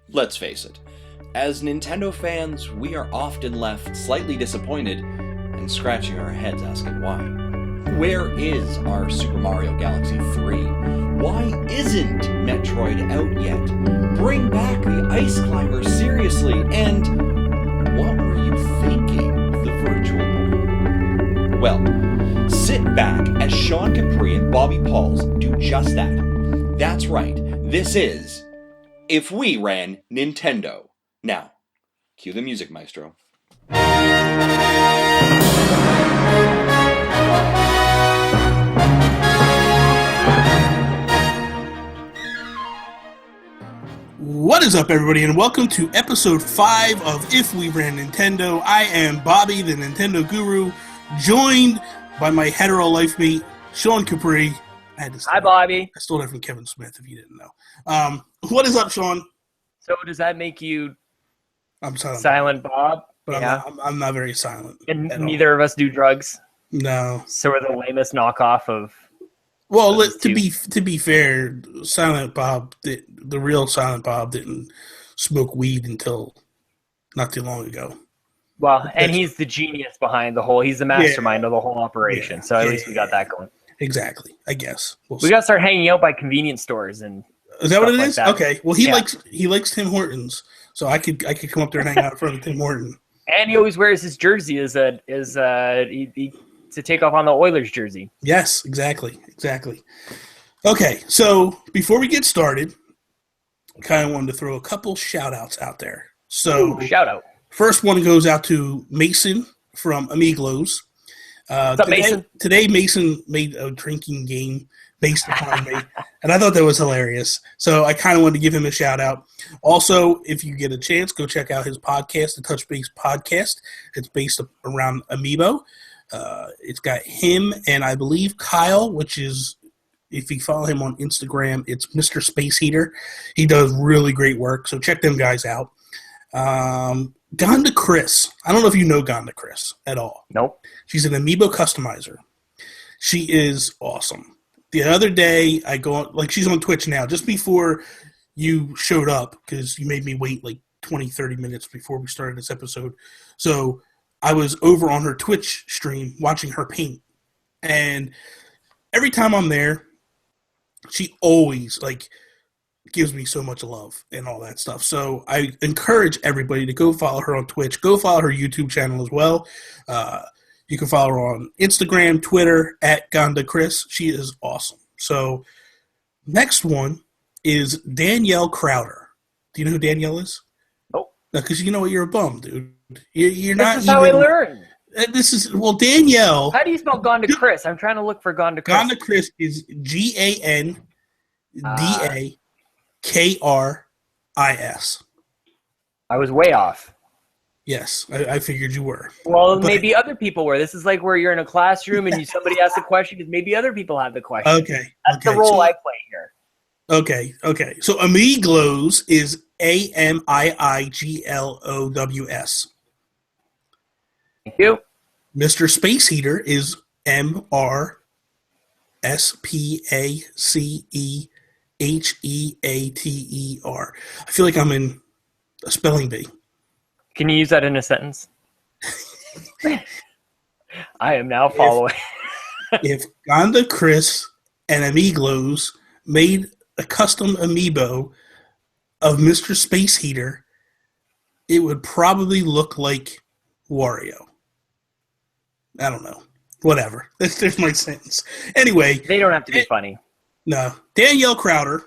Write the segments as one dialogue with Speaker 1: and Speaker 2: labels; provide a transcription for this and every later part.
Speaker 1: Let's face it, as Nintendo fans, we are often left slightly disappointed and scratching our heads asking why. Where is our Super Mario Galaxy 3? Why isn't Metroid out yet? Bring back the Ice Climber seriously, and what were you thinking of the Virtual Boy? Well, sit back as Sean Capri and Bobby Pauls do just that. That's right, this is If We Ran Nintendo. Now, cue the music, maestro.
Speaker 2: What is up, everybody, and welcome to episode 5 of If We Ran Nintendo. I am Bobby, the Nintendo Guru, joined by my hetero life mate, Sean Capri.
Speaker 3: Hi, Bobby.
Speaker 2: I stole that from Kevin Smith, if you didn't know. What is up, Sean?
Speaker 3: So does that make you
Speaker 2: I'm
Speaker 3: silent Bob?
Speaker 2: But
Speaker 3: yeah.
Speaker 2: I'm not very silent.
Speaker 3: And neither of us do drugs?
Speaker 2: No.
Speaker 3: So we're the lamest knockoff of...
Speaker 2: Well, to be fair, Silent Bob, the real Silent Bob didn't smoke weed until not too long ago.
Speaker 3: Well, and he's the genius behind the whole... He's the mastermind of the whole operation, so at least we got that going.
Speaker 2: Exactly, I guess.
Speaker 3: We got to start hanging out by convenience stores and...
Speaker 2: Is that what it is?
Speaker 3: That.
Speaker 2: Okay. Well, he likes Tim Hortons, so I could come up there and hang out in front of Tim Horton.
Speaker 3: And he always wears his jersey to take off on the Oilers jersey.
Speaker 2: Yes, exactly. Okay, so before we get started, I kind of wanted to throw a couple shout-outs out there. So,
Speaker 3: shout out.
Speaker 2: First one goes out to Mason from Amigos.
Speaker 3: What's up, Mason?
Speaker 2: Today, Mason made a drinking game based upon me, and I thought that was hilarious. So I kind of wanted to give him a shout-out. Also, if you get a chance, go check out his podcast, the Touch Base Podcast. It's based around Amiibo. It's got him and I believe Kyle, which is, if you follow him on Instagram, it's Mr. Space Heater. He does really great work, so check them guys out. Gonda Chris. I don't know if you know Gonda Chris at all.
Speaker 3: Nope.
Speaker 2: She's an Amiibo customizer. She is awesome. The other day, I go on, like, she's on Twitch now, just before you showed up, because you made me wait like 20, 30 minutes before we started this episode. So I was over on her Twitch stream watching her paint. And every time I'm there, she always, like, gives me so much love and all that stuff. So I encourage everybody to go follow her on Twitch. Go follow her YouTube channel as well. You can follow her on Instagram, Twitter, at Gonda Chris. She is awesome. So next one is Danielle Crowder. Do you know who Danielle is?
Speaker 3: Nope.
Speaker 2: No, because you know what? You're a bum, dude. You're not.
Speaker 3: This is how I learn.
Speaker 2: Danielle.
Speaker 3: How do you spell Gonda Chris? I'm trying to look for Gonda Chris.
Speaker 2: Gonda Chris is GANDAKRIS.
Speaker 3: I was way off.
Speaker 2: Yes, I figured you were.
Speaker 3: Well, maybe other people were. This is like where you're in a classroom and somebody asks a question because maybe other people have the question.
Speaker 2: Okay.
Speaker 3: That's the role I play here.
Speaker 2: Okay. So Amigos is AMIIGLOWS.
Speaker 3: Thank you.
Speaker 2: Mr. Space Heater is MRSPACEHEATER. I feel like I'm in a spelling bee.
Speaker 3: Can you use that in a sentence? I am now following.
Speaker 2: If Gonda Chris and Amigos made a custom amiibo of Mr. Space Heater, it would probably look like Wario. I don't know. Whatever. There's my sentence. Anyway.
Speaker 3: They don't have to be funny.
Speaker 2: No. Danielle Crowder,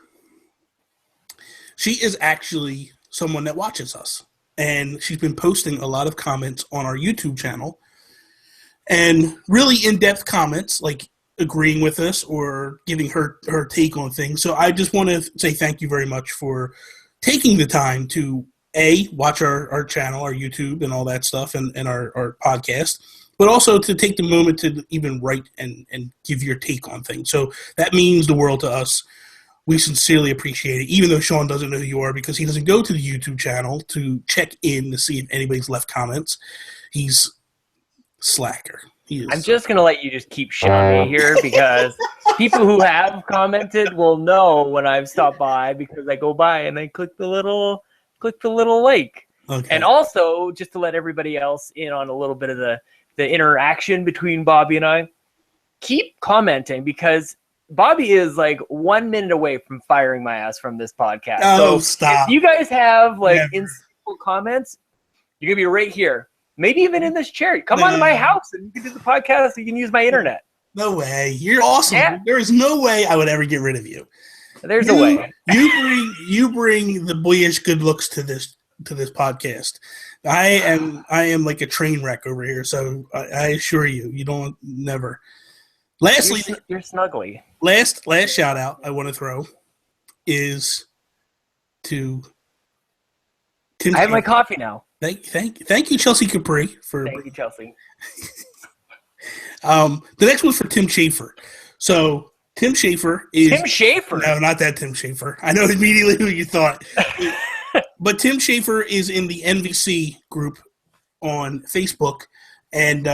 Speaker 2: she is actually someone that watches us. And she's been posting a lot of comments on our YouTube channel. And really in-depth comments, like agreeing with us or giving her take on things. So I just want to say thank you very much for taking the time to, A, watch our channel, our YouTube and all that stuff, and our podcast, but also to take the moment to even write and give your take on things. So that means the world to us. We sincerely appreciate it, even though Sean doesn't know who you are because he doesn't go to the YouTube channel to check in to see if anybody's left comments. He's slacker. He is.
Speaker 3: I'm just going to let you just keep shitting me here because people who have commented will know when I've stopped by because I go by and I click the little click the little like.
Speaker 2: Okay.
Speaker 3: And also, just to let everybody else in on a little bit of the interaction between Bobby and I, keep commenting because Bobby is like 1 minute away from firing my ass from this podcast.
Speaker 2: Oh,
Speaker 3: so
Speaker 2: stop.
Speaker 3: if you guys have like
Speaker 2: Never.
Speaker 3: insightful comments, you're going to be right here. Maybe even in this chair. Come on to my house and you can do the podcast. You can use my internet.
Speaker 2: No way. You're awesome.
Speaker 3: Yeah.
Speaker 2: There is no way I would ever get rid of you.
Speaker 3: There's a way.
Speaker 2: You bring the boyish good looks to this podcast. I am like a train wreck over here, so I assure you, you don't never. Lastly,
Speaker 3: you're snuggly.
Speaker 2: Last shout out I want to throw is to Tim.
Speaker 3: I have my coffee now.
Speaker 2: Thank you, Chelsea Capri, for.
Speaker 3: Thank you, Chelsea.
Speaker 2: The next one's for Tim Schafer. So Tim Schafer is
Speaker 3: Tim Schafer.
Speaker 2: No, not that Tim Schafer. I know immediately who you thought. But Tim Schafer is in the NVC group on Facebook, and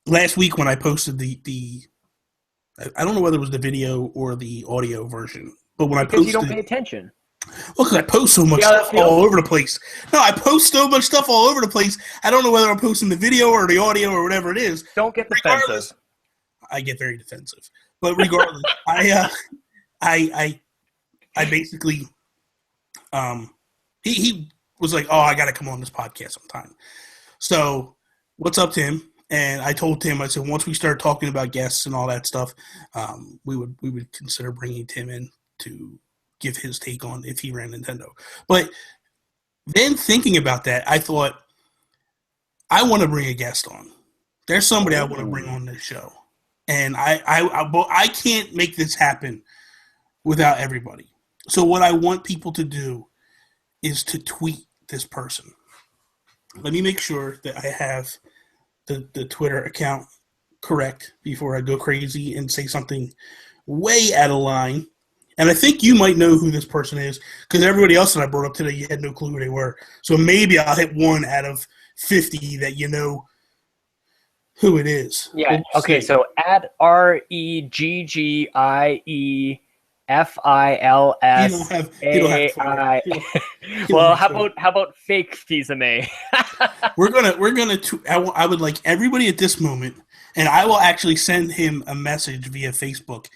Speaker 2: last week when I posted the I don't know whether it was the video or the audio version, but when
Speaker 3: because
Speaker 2: I posted,
Speaker 3: you don't pay attention.
Speaker 2: Well, because I post so much stuff all over the place. No, I post so much stuff all over the place. I don't know whether I'm posting the video or the audio or whatever it is.
Speaker 3: Don't get defensive.
Speaker 2: I get very defensive, but regardless, I basically, he was like, "Oh, I got to come on this podcast sometime." So, what's up, Tim? And I told Tim, I said, once we start talking about guests and all that stuff, we would consider bringing Tim in to give his take on if he ran Nintendo. But then thinking about that, I thought, I want to bring a guest on. There's somebody I want to bring on this show. And I can't make this happen without everybody. So what I want people to do is to tweet this person. Let me make sure that I have the Twitter account correct before I go crazy and say something way out of line. And I think you might know who this person is because everybody else that I brought up today, you had no clue who they were. So maybe I'll hit 1 out of 50 that you know who it is.
Speaker 3: Yeah. Okay. So at REGGIEFILSAI. Well, how about fake Fisa May?
Speaker 2: We're gonna. I would like everybody at this moment, and I will actually send him a message via Facebook.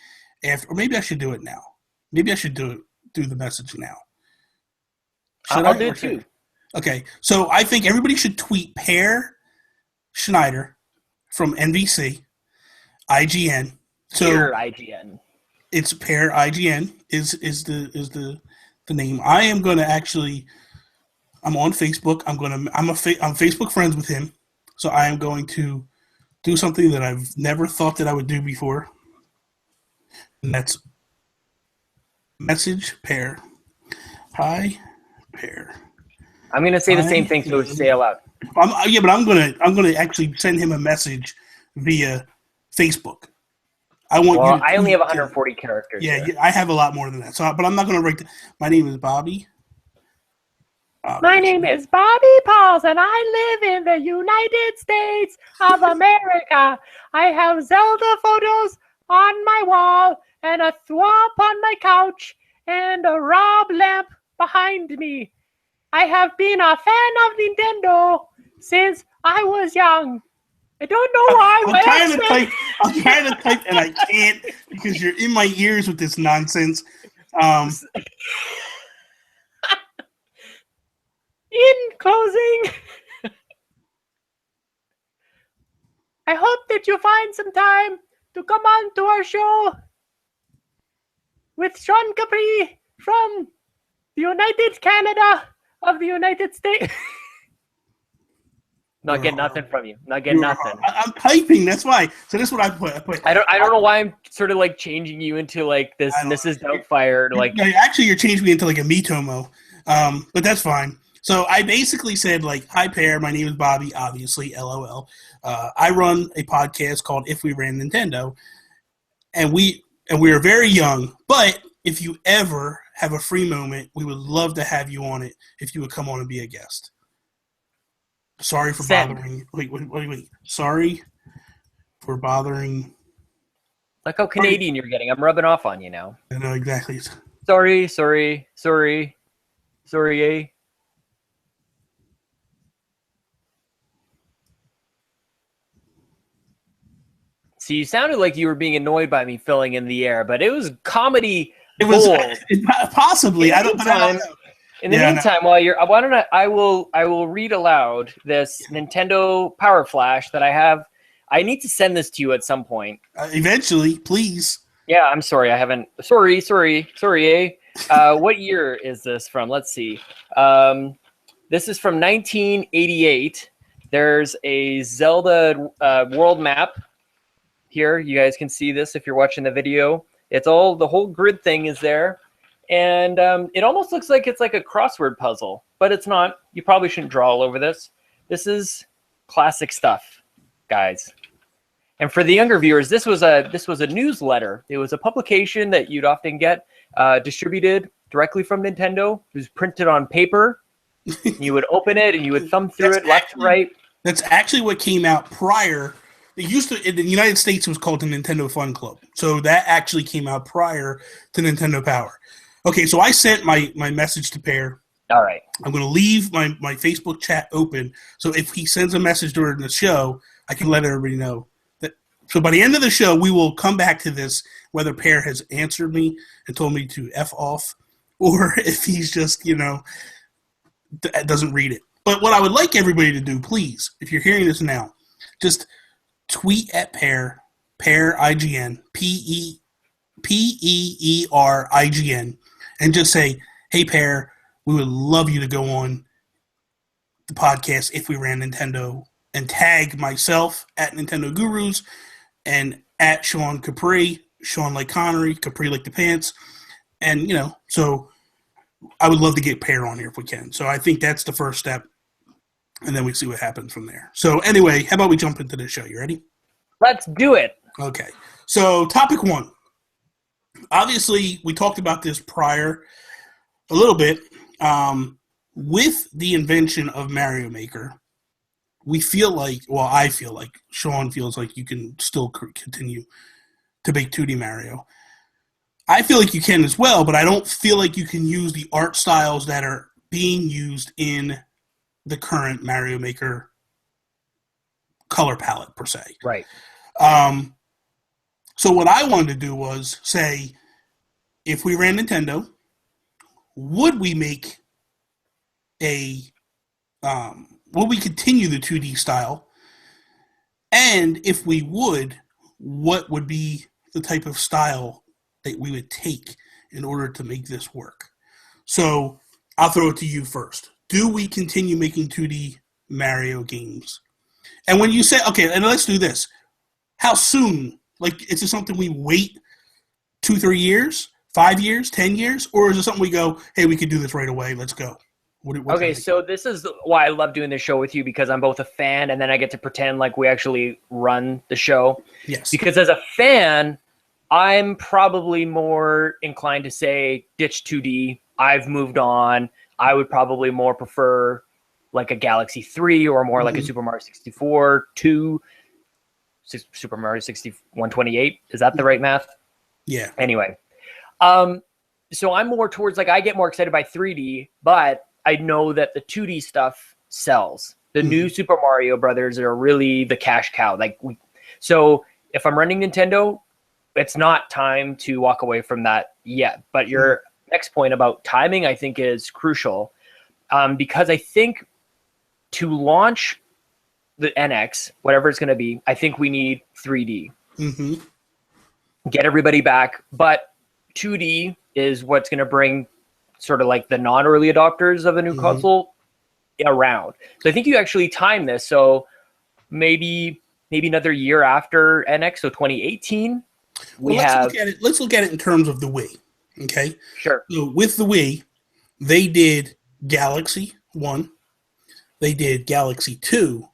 Speaker 2: Or maybe I should do it now. Maybe I should do the message now.
Speaker 3: I'll do it too.
Speaker 2: Okay, so I think everybody should tweet Per Schneider from NBC, IGN. So
Speaker 3: Pure IGN.
Speaker 2: It's Per IGN is the name. I am going to actually. I'm on Facebook. I'm Facebook friends with him, so I am going to do something that I've never thought that I would do before, and that's message Per. Hi, Per.
Speaker 3: I'm going to say the same thing, so say it loud.
Speaker 2: But I'm gonna actually send him a message via Facebook. I
Speaker 3: only have 140 characters.
Speaker 2: Yeah, I have a lot more than that. So, but I'm not gonna write. My name is Bobby.
Speaker 4: My name is Bobby Pauls, and I live in the United States of America. I have Zelda photos on my wall, and a thwomp on my couch, and a Rob lamp behind me. I have been a fan of Nintendo since I was young. I don't know why.
Speaker 2: I'm trying to type, and I can't because you're in my ears with this nonsense.
Speaker 4: In closing, I hope that you find some time to come on to our show with Sean Capri from the United Canada of the United States.
Speaker 3: Not getting nothing from you. Not getting nothing.
Speaker 2: I'm typing. That's why. So this is what I put.
Speaker 3: I don't know why I'm sort of like changing you into like this Mrs. Doubtfire. Like
Speaker 2: actually, you're changing me into like a Mitomo. But that's fine. So I basically said like, "Hi, Per. My name is Bobby. Obviously, LOL. I run a podcast called If We Ran Nintendo, and we are very young. But if you ever have a free moment, we would love to have you on it. If you would come on and be a guest." Sorry for bothering. Wait. Sorry for bothering.
Speaker 3: Look how Canadian you're getting. I'm rubbing off on you now.
Speaker 2: I know exactly.
Speaker 3: Sorry. So you sounded like you were being annoyed by me filling in the air, but it was comedy.
Speaker 2: It was
Speaker 3: gold.
Speaker 2: possibly. I don't know.
Speaker 3: In the meantime, I will read aloud this Nintendo Power Flash that I have. I need to send this to you at some point.
Speaker 2: Eventually, please.
Speaker 3: Yeah, I'm sorry. I haven't. Sorry. What year is this from? Let's see. This is from 1988. There's a Zelda world map here. You guys can see this if you're watching the video. It's all, the whole grid thing is there. And it almost looks like it's like a crossword puzzle, but it's not. You probably shouldn't draw all over this. This is classic stuff, guys. And for the younger viewers, this was a newsletter. It was a publication that you'd often get distributed directly from Nintendo. It was printed on paper. You would open it and you would thumb through it left to right.
Speaker 2: That's actually what came out prior. It used to, in the United States, it was called the Nintendo Fun Club. So that actually came out prior to Nintendo Power. Okay, so I sent my message to Pear.
Speaker 3: All right.
Speaker 2: I'm going to leave my Facebook chat open. So if he sends a message during the show, I can let everybody know. So by the end of the show, we will come back to this, whether Pear has answered me and told me to F off, or if he's just, doesn't read it. But what I would like everybody to do, please, if you're hearing this now, just tweet at Pear IGN, PEERIGN, and just say, hey, Pear, we would love you to go on the podcast if we ran Nintendo, and tag myself at Nintendo Gurus and at Sean Capri, Sean like Connery, Capri like the pants. And, so I would love to get Pear on here if we can. So I think that's the first step, and then we see what happens from there. So anyway, how about we jump into the show? You ready?
Speaker 3: Let's do it.
Speaker 2: Okay. So topic 1. Obviously, we talked about this prior a little bit. With the invention of Mario Maker, I feel like Sean feels like you can still continue to make 2D Mario. I feel like you can as well, but I don't feel like you can use the art styles that are being used in the current Mario Maker color palette, per se.
Speaker 3: Right.
Speaker 2: So what I wanted to do was say, if we ran Nintendo, would we make would we continue the 2D style? And if we would, what would be the type of style that we would take in order to make this work? So I'll throw it to you first. Do we continue making 2D Mario games? And when you say, okay, and let's do this. How soon? Like, is it something we wait 2-3 years, 5 years, 10 years? Or is it something we go, hey, we could do this right away, let's go?
Speaker 3: Okay, so this is why I love doing this show with you, because I'm both a fan and then I get to pretend like we actually run the show.
Speaker 2: Yes.
Speaker 3: Because as a fan, I'm probably more inclined to say ditch 2D. I've moved on. I would probably more prefer like a Galaxy 3 or more like a Super Mario 64 2, Super Mario 128. Is that the right math?
Speaker 2: Yeah.
Speaker 3: Anyway. So I'm more towards, like, I get more excited by 3D, but I know that the 2D stuff sells. The new Super Mario Brothers are really the cash cow. So if I'm running Nintendo, it's not time to walk away from that yet. But your next point about timing, I think, is crucial, because I think to launch the NX, whatever it's going to be, I think we need 3D.
Speaker 2: Mm-hmm.
Speaker 3: Get everybody back. But 2D is what's going to bring sort of like the non-early adopters of a new console around. So I think you actually time this. So maybe another year after NX, so 2018,
Speaker 2: let's look at it in terms of the Wii. Okay.
Speaker 3: Sure.
Speaker 2: So with the Wii, they did Galaxy 1, they did Galaxy 2,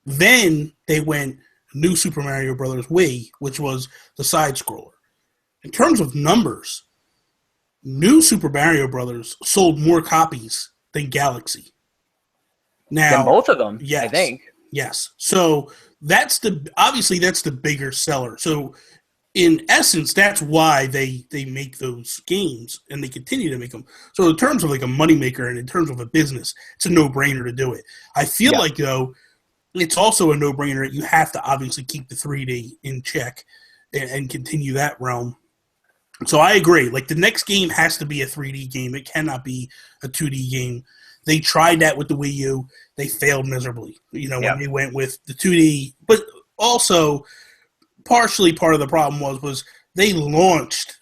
Speaker 2: then they went New Super Mario Brothers Wii, which was the side scroller. In terms of numbers, New Super Mario Brothers sold more copies than Galaxy. Now,
Speaker 3: than both of them,
Speaker 2: yes,
Speaker 3: I think.
Speaker 2: Yes. So that's the bigger seller. So in essence, that's why they make those games and they continue to make them. So in terms of like a moneymaker and in terms of a business, it's a no-brainer to do it. I feel like, though, it's also a no-brainer that you have to obviously keep the 3D in check and continue that realm. So I agree. Like, the next game has to be a 3D game. It cannot be a 2D game. They tried that with the Wii U. They failed miserably, when they went with the 2D. But also, partially part of the problem was they launched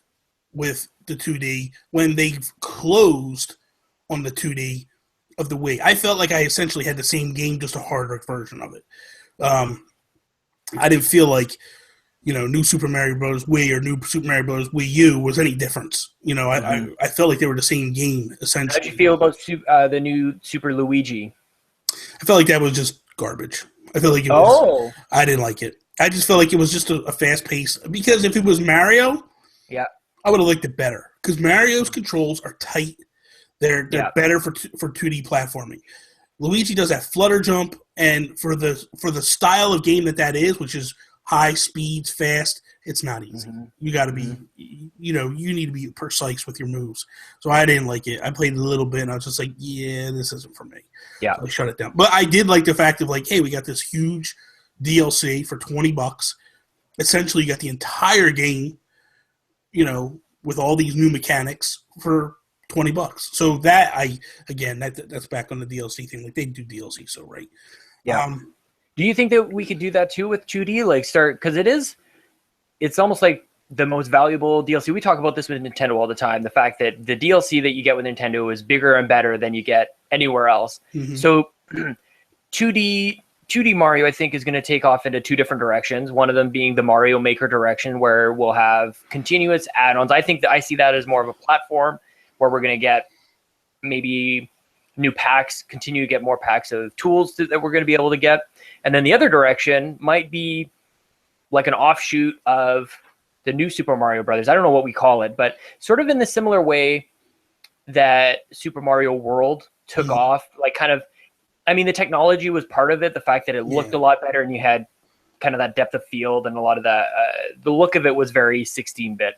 Speaker 2: with the 2D when they closed on the 2D of the Wii. I felt like I essentially had the same game, just a harder version of it. I didn't feel like, New Super Mario Bros. Wii or New Super Mario Bros. Wii U was any difference. I felt like they were the same game, essentially.
Speaker 3: How'd you feel about the new Super Luigi?
Speaker 2: I felt like that was just garbage. I felt like it was. I didn't like it. I just felt like it was just a fast pace. Because if it was Mario, I would have liked it better. Because Mario's controls are tight. They're better for 2D platforming. Luigi does that flutter jump, and for the style of game that is, which is high speeds, fast, it's not easy. Mm-hmm. You got to be, you need to be precise with your moves. So I didn't like it. I played a little bit, and I was just like, yeah, this isn't for me. Yeah, so I shut it down. But I did like the fact of like, hey, we got this huge DLC for $20. Essentially, you got the entire game, with all these new mechanics for $20. So that that's back on the DLC thing. Like, they do DLC, so right.
Speaker 3: Yeah. Do you think that we could do that too with 2D? Like, because it's almost like the most valuable DLC. We talk about this with Nintendo all the time. The fact that the DLC that you get with Nintendo is bigger and better than you get anywhere else. Mm-hmm. So 2D Mario, I think, is going to take off into two different directions. One of them being the Mario Maker direction, where we'll have continuous add-ons. I think that I see that as more of a platform where we're going to get maybe new packs, continue to get more packs of tools that we're going to be able to get. And then the other direction might be like an offshoot of the new Super Mario Brothers. I don't know what we call it, but sort of in the similar way that Super Mario World took off, like kind of, I mean, the technology was part of it. The fact that it looked a lot better and you had kind of that depth of field and a lot of that, the look of it was very 16-bit.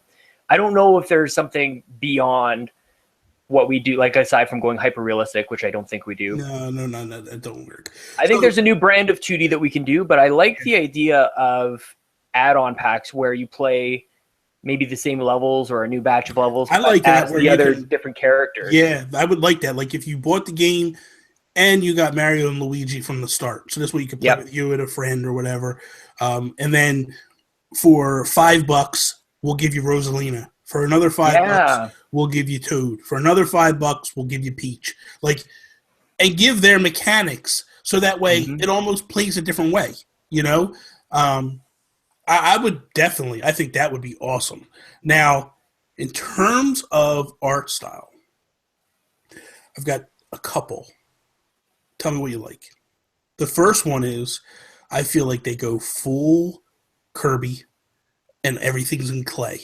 Speaker 3: I don't know if there's something beyond what we do, like aside from going hyper realistic, which I don't think we do.
Speaker 2: No, that don't work.
Speaker 3: I think there's a new brand of 2D that we can do, but I like the idea of add-on packs where you play maybe the same levels or a new batch of levels.
Speaker 2: I like that,
Speaker 3: where the other different characters.
Speaker 2: Yeah, I would like that. Like if you bought the game and you got Mario and Luigi from the start, so this way you could play with you and a friend or whatever. And then for $5, we'll give you Rosalina. For another $5, we'll give you Toad. For another $5, we'll give you Peach. Like, and give their mechanics so that way it almost plays a different way. I would definitely. I think that would be awesome. Now, in terms of art style, I've got a couple. Tell me what you like. The first one is, I feel like they go full Kirby, and everything's in clay.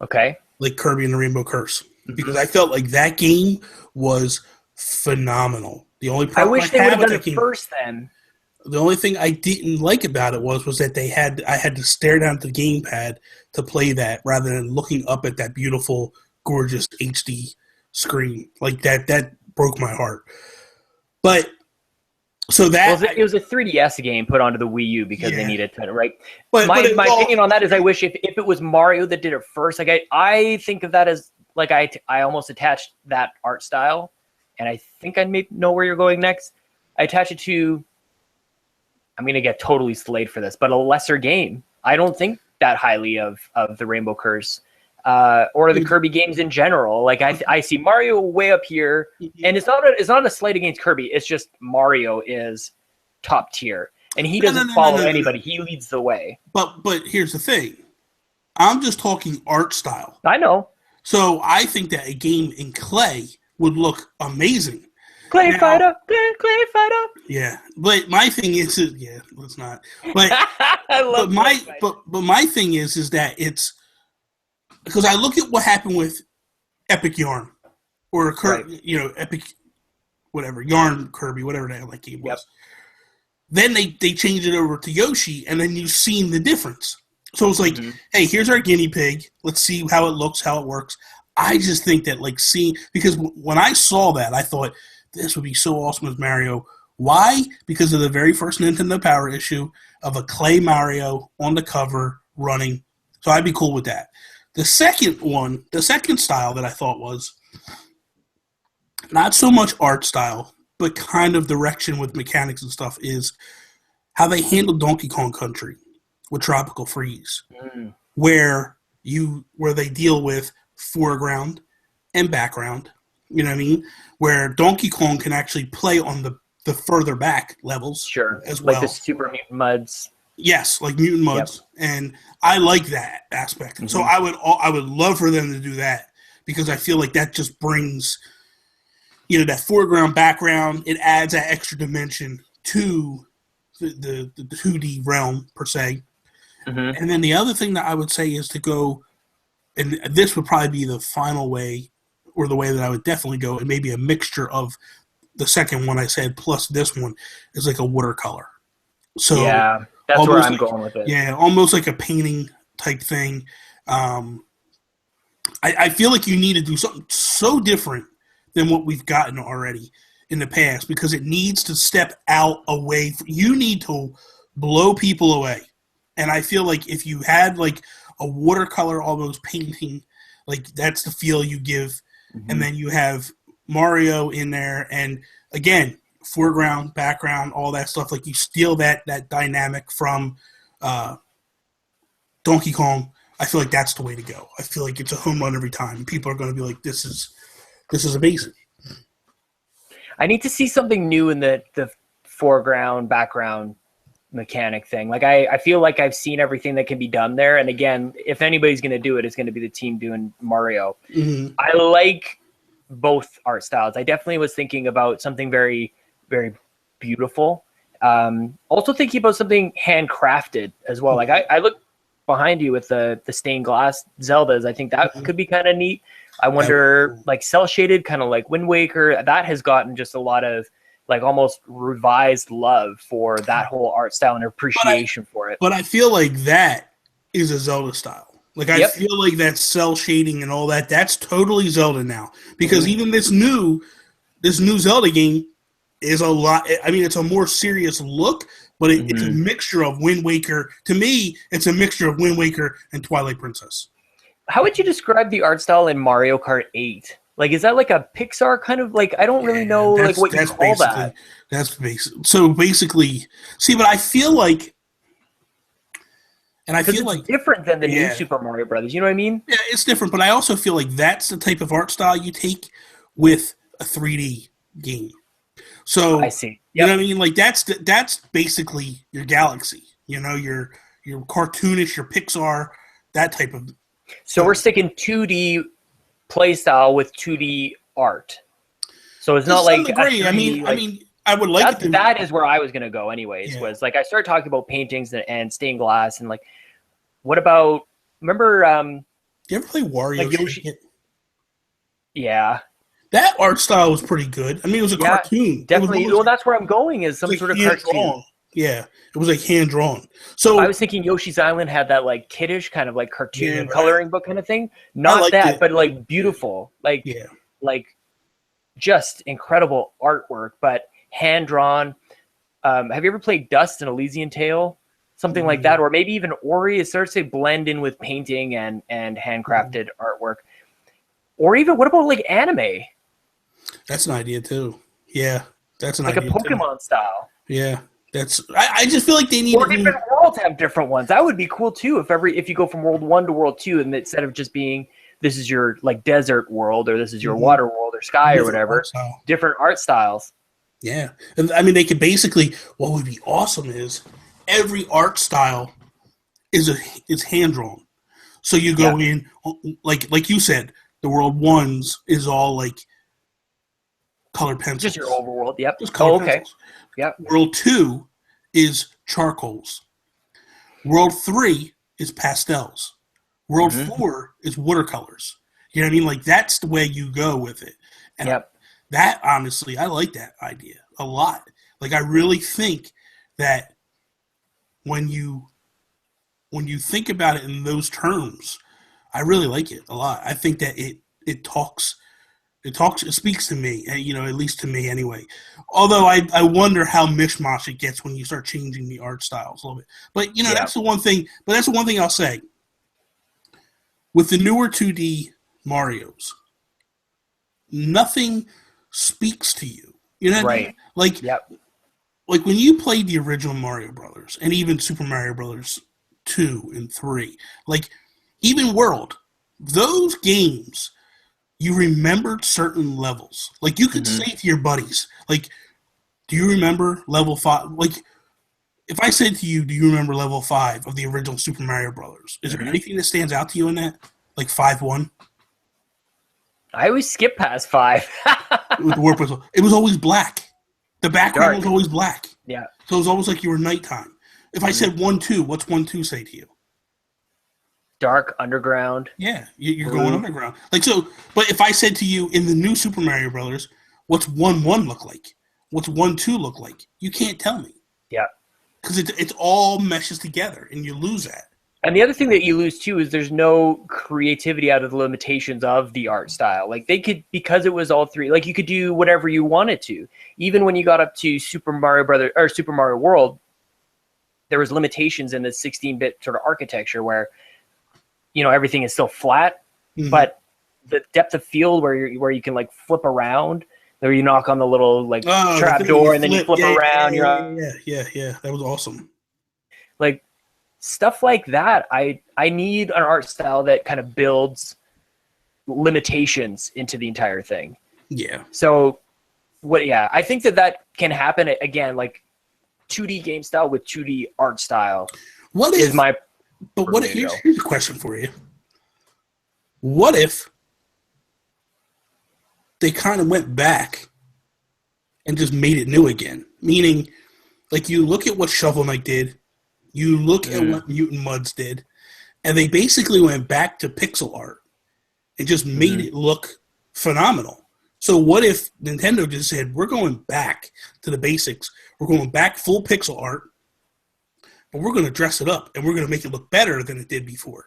Speaker 3: Okay.
Speaker 2: Like Kirby and the Rainbow Curse. Because I felt like that game was phenomenal. The only problem
Speaker 3: I wish they would have done it first then.
Speaker 2: The only thing I didn't like about it was that I had to stare down at the gamepad to play that rather than looking up at that beautiful, gorgeous HD screen. Like that broke my heart. But so that
Speaker 3: it was a 3DS game put onto the Wii U because they needed to, right? But my opinion on that is I wish if it was Mario that did it first, like I think of that as like I almost attached that art style, and I think I may know where you're going next. I attach it to, I'm going to get totally slayed for this, but a lesser game. I don't think that highly of the Rainbow Curse or the Kirby games in general. Like I see Mario way up here, and it's not a slight against Kirby. It's just Mario is top tier, and he doesn't follow anybody. He leads the way.
Speaker 2: But here's the thing. I'm just talking art style.
Speaker 3: I know.
Speaker 2: So I think that a game in clay would look amazing.
Speaker 3: Clay fighter.
Speaker 2: Yeah, but my thing is, let's not. But but my thing is that it's because I look at what happened with Epic Yarn or Epic whatever Yarn Kirby, whatever the hell that game was. Yep. Then they changed it over to Yoshi, and then you've seen the difference. So it's like, hey, here's our guinea pig. Let's see how it looks, how it works. I just think that because when I saw that, I thought this would be so awesome if Mario Why? Because of the very first Nintendo Power issue of a clay Mario on the cover running. So I'd be cool with that. The second style that I thought was not so much art style, but kind of direction with mechanics and stuff is how they handle Donkey Kong Country with Tropical Freeze, where they deal with foreground and background. You know what I mean? Where Donkey Kong can actually play on the further back levels, as well,
Speaker 3: like the Super Mutant Muds.
Speaker 2: Yes, like Mutant Muds, and I like that aspect. And so I would love for them to do that, because I feel like that just brings, that foreground, background. It adds that extra dimension to the 2D realm per se. And then the other thing that I would say is to go, and this would probably be the final way, or the way that I would definitely go, and maybe a mixture of the second one I said plus this one, is like a watercolor. So
Speaker 3: yeah, that's where I'm going with it.
Speaker 2: Yeah, almost like a painting type thing. I feel like you need to do something so different than what we've gotten already in the past, because it needs to step out away. You need to blow people away. And I feel like if you had like a watercolor almost painting, like that's the feel you give. And then you have Mario in there, and again, foreground, background, all that stuff. Like you steal that dynamic from Donkey Kong. I feel like that's the way to go. I feel like it's a home run every time. People are going to be like, this is amazing.
Speaker 3: I need to see something new in the foreground, background mechanic thing. Like I feel like I've seen everything that can be done there. And again, if anybody's going to do it, it's going to be the team doing Mario. I like both art styles. I definitely was thinking about something very, very beautiful. Also thinking about something handcrafted as well. Like I look behind you with the stained glass Zeldas. I think that could be kind of neat. I wonder, like cell shaded, kind of like Wind Waker, that has gotten just a lot of like almost revised love for that whole art style and appreciation for it.
Speaker 2: But I feel like that is a Zelda style. Like I feel like that cell shading and all that, that's totally Zelda now. Because even this new Zelda game is a lot. I mean, it's a more serious look, but it's a mixture of Wind Waker. To me, it's a mixture of Wind Waker and Twilight Princess.
Speaker 3: How would you describe the art style in Mario Kart 8? Like, is that like a Pixar kind of, like, I don't really know like what you call that.
Speaker 2: That's basic. So basically, see, but I feel like, and I feel like
Speaker 3: different than the new Super Mario Brothers. You know what I mean? Yeah,
Speaker 2: it's different, but I also feel like that's the type of art style you take with a 3D game. So
Speaker 3: I see.
Speaker 2: You know what I mean? Like that's basically your Galaxy. You know, your cartoonish, your Pixar, that type of.
Speaker 3: So we're sticking 2D play style with 2D art. So it's not like
Speaker 2: degree. I mean, I would like
Speaker 3: that is where I was going to go anyways. Was like I started talking about paintings and stained glass and like, what about? Remember?
Speaker 2: You ever play Wario?
Speaker 3: Like Yoshi? Yeah.
Speaker 2: That art style was pretty good. I mean, it was a cartoon.
Speaker 3: Definitely. Well, that's where I'm going, is some sort of cartoon.
Speaker 2: Yeah, it was like hand drawn. So
Speaker 3: I was thinking Yoshi's Island had that like kiddish kind of like cartoon coloring book kind of thing. Not that, but like beautiful, like just incredible artwork, but hand drawn. Have you ever played Dust and Elysian Tale? Something like that, or maybe even Ori. It starts to blend in with painting and handcrafted artwork. Or even what about like anime?
Speaker 2: That's an idea too. Yeah, that's an
Speaker 3: idea. Like a Pokemon style.
Speaker 2: Yeah. I just feel like they need.
Speaker 3: Or different worlds have different ones. That would be cool too. If you go from World 1 to World 2, and instead of just being this is your like desert world, or this is your water world, or sky, or whatever, different art styles.
Speaker 2: Yeah, and I mean they could basically. What would be awesome is every art style is hand drawn. So you go in like you said, the World 1s is all like colored pencils.
Speaker 3: Just your overworld. Yep.
Speaker 2: Just colored pencils.
Speaker 3: Yep.
Speaker 2: World 2 is charcoals. World 3 is pastels. World 4 is watercolors. You know what I mean? Like, that's the way you go with it. And that, honestly, I like that idea a lot. Like, I really think that when you think about it in those terms, I really like it a lot. I think that it talks It speaks to me, at least to me anyway. Although I wonder how mishmash it gets when you start changing the art styles a little bit. But that's the one thing. But that's the one thing I'll say. With the newer 2D Marios, nothing speaks to you. You know what I mean? Like, like when you played the original Mario Brothers and even Super Mario Brothers 2 and 3, like even World, those games, you remembered certain levels. Like you could say to your buddies, like, do you remember level 5? Like, if I said to you, do you remember level 5 of the original Super Mario Brothers? Is there anything that stands out to you in that? Like 5-1?
Speaker 3: I always skip past 5.
Speaker 2: With the warp whistle. It was always black. The background was always black.
Speaker 3: Yeah.
Speaker 2: So it was almost like you were nighttime. If I said 1-2, what's 1-2 say to you?
Speaker 3: Dark, underground.
Speaker 2: Yeah, you're going underground. Like so, but if I said to you in the new Super Mario Brothers, what's 1-1 look like? What's 1-2 look like? You can't tell me.
Speaker 3: Yeah.
Speaker 2: Because it's all meshes together, and you lose that.
Speaker 3: And the other thing that you lose too is there's no creativity out of the limitations of the art style. Like they could, because it was all three, like you could do whatever you wanted to. Even when you got up to Super Mario Brothers or Super Mario World, there was limitations in the 16-bit sort of architecture where, everything is still flat, but the depth of field where you can like flip around, where you knock on the little like trap door and then you flip around.
Speaker 2: Yeah. That was awesome.
Speaker 3: Like stuff like that. I need an art style that kind of builds limitations into the entire thing.
Speaker 2: Yeah.
Speaker 3: So I think that can happen again, like 2D game style with 2D art style. Here's
Speaker 2: a question for you. What if they kind of went back and just made it new again? Meaning, like you look at what Shovel Knight did, you look at what Mutant Mudds did, and they basically went back to pixel art and just made it look phenomenal. So what if Nintendo just said, we're going back to the basics, we're going back full pixel art, but we're going to dress it up and we're going to make it look better than it did before.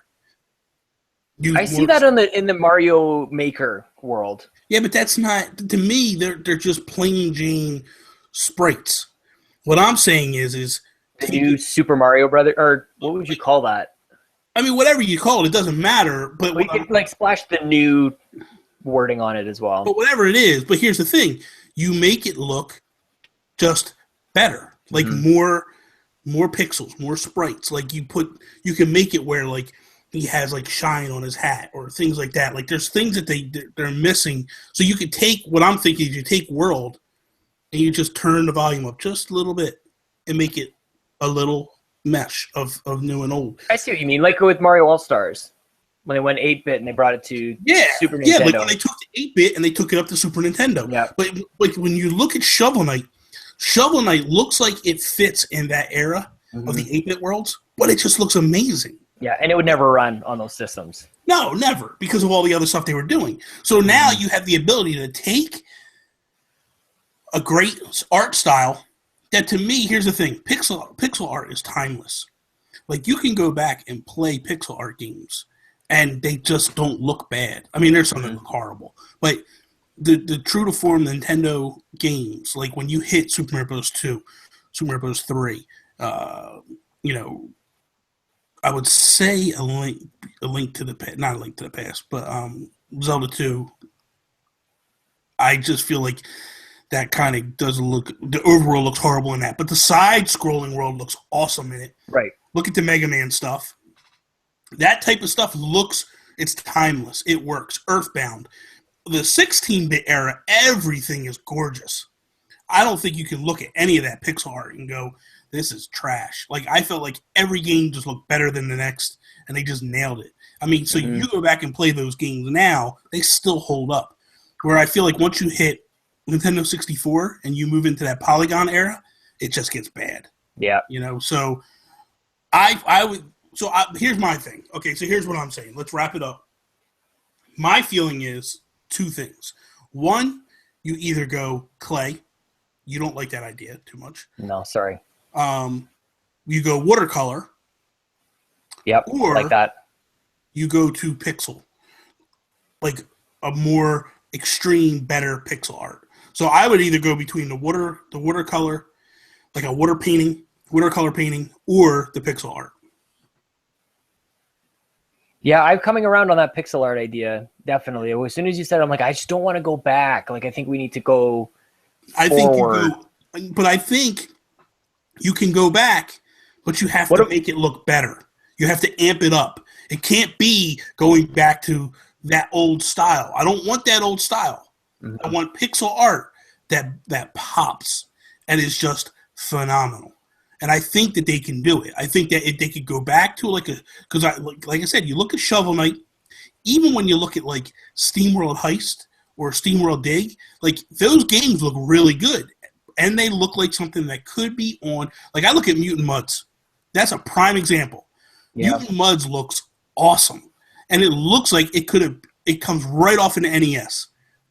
Speaker 3: I see that in the Mario Maker world.
Speaker 2: Yeah, but that's not, to me, they're just plain Jane sprites. What I'm saying is
Speaker 3: the new Super Mario Brother, or what would you call that?
Speaker 2: I mean, whatever you call it doesn't matter. But
Speaker 3: we could like splash the new wording on it as well.
Speaker 2: But whatever it is, but here's the thing: you make it look just better, like more pixels, more sprites. Like you can make it where like he has like shine on his hat or things like that. Like there's things that they're missing. So you could take what I'm thinking is you take World and you just turn the volume up just a little bit and make it a little mesh of new and old.
Speaker 3: I see what you mean. Like with Mario All-Stars, when they went 8-bit and they brought it to Super Nintendo.
Speaker 2: Yeah, like when they took the 8-bit and they took it up to Super Nintendo.
Speaker 3: Yeah.
Speaker 2: But like when you look at Shovel Knight looks like it fits in that era of the 8-bit worlds, but it just looks amazing.
Speaker 3: Yeah, and it would never run on those systems.
Speaker 2: No, never, because of all the other stuff they were doing. So now you have the ability to take a great art style that, to me, here's the thing. Pixel art is timeless. Like, you can go back and play pixel art games, and they just don't look bad. I mean, there's some that look horrible. But the true-to-form Nintendo games, like when you hit Super Mario Bros. 2, Super Mario Bros. 3, I would say a link to the past, not a link to the past, but Zelda 2. I just feel like that kind of doesn't look. The overworld looks horrible in that, but the side-scrolling world looks awesome in it.
Speaker 3: Right.
Speaker 2: Look at the Mega Man stuff. That type of stuff it's timeless. It works. Earthbound. The 16-bit era, everything is gorgeous. I don't think you can look at any of that pixel art and go, this is trash. Like, I felt like every game just looked better than the next, and they just nailed it. I mean, so you go back and play those games now, they still hold up. Where I feel like once you hit Nintendo 64 and you move into that polygon era, it just gets bad.
Speaker 3: Yeah.
Speaker 2: So here's my thing. Okay, so here's what I'm saying. Let's wrap it up. My feeling is two things. One, you either go clay. You don't like that idea too much.
Speaker 3: No, sorry.
Speaker 2: You go watercolor.
Speaker 3: Yep,
Speaker 2: or
Speaker 3: like that.
Speaker 2: You go to pixel. Like a more extreme better pixel art. So I would either go between the watercolor, like a watercolor painting, or the pixel art.
Speaker 3: Yeah, I'm coming around on that pixel art idea. Definitely. As soon as you said it, I'm like, I just don't want to go back. Like, I think we need to go forward.
Speaker 2: I think you can go back, but you have to make it look better. You have to amp it up. It can't be going back to that old style. I don't want that old style. Mm-hmm. I want pixel art that pops and is just phenomenal. And I think that they can do it. I think that if they could go back to like I said, you look at Shovel Knight, even when you look at like SteamWorld Heist or SteamWorld Dig, like those games look really good. And they look like something that could be on, like I look at Mutant Mudds. That's a prime example. Yeah. Mutant Mudds looks awesome. And it looks like it comes right off an NES.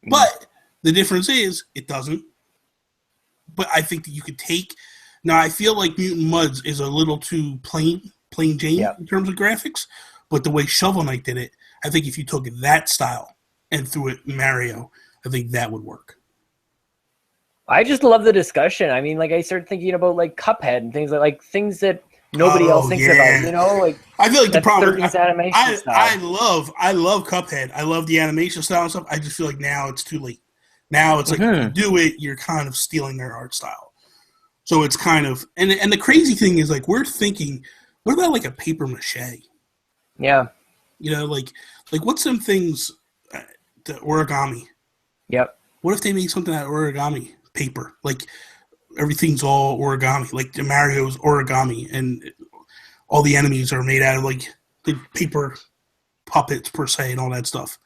Speaker 2: Mm. But the difference is it doesn't. But I think that you could take, now I feel like Mutant Mudds is a little too plain Jane in terms of graphics. But the way Shovel Knight did it, I think if you took that style and threw it Mario, I think that would work.
Speaker 3: I just love the discussion. I mean, like I started thinking about like Cuphead and things like things that nobody else thinks about. You know, like
Speaker 2: I feel like the problem.
Speaker 3: I
Speaker 2: love Cuphead. I love the animation style and stuff. I just feel like now it's too late. Now it's like if you do it, you're kind of stealing their art style. So it's kind of and the crazy thing is like we're thinking, what about like a paper mache?
Speaker 3: Yeah.
Speaker 2: You know, like what's some things? The origami.
Speaker 3: Yep.
Speaker 2: What if they made something out of origami? Paper, like everything's all origami, like the Mario's origami, and all the enemies are made out of like the paper puppets per se, and all that stuff.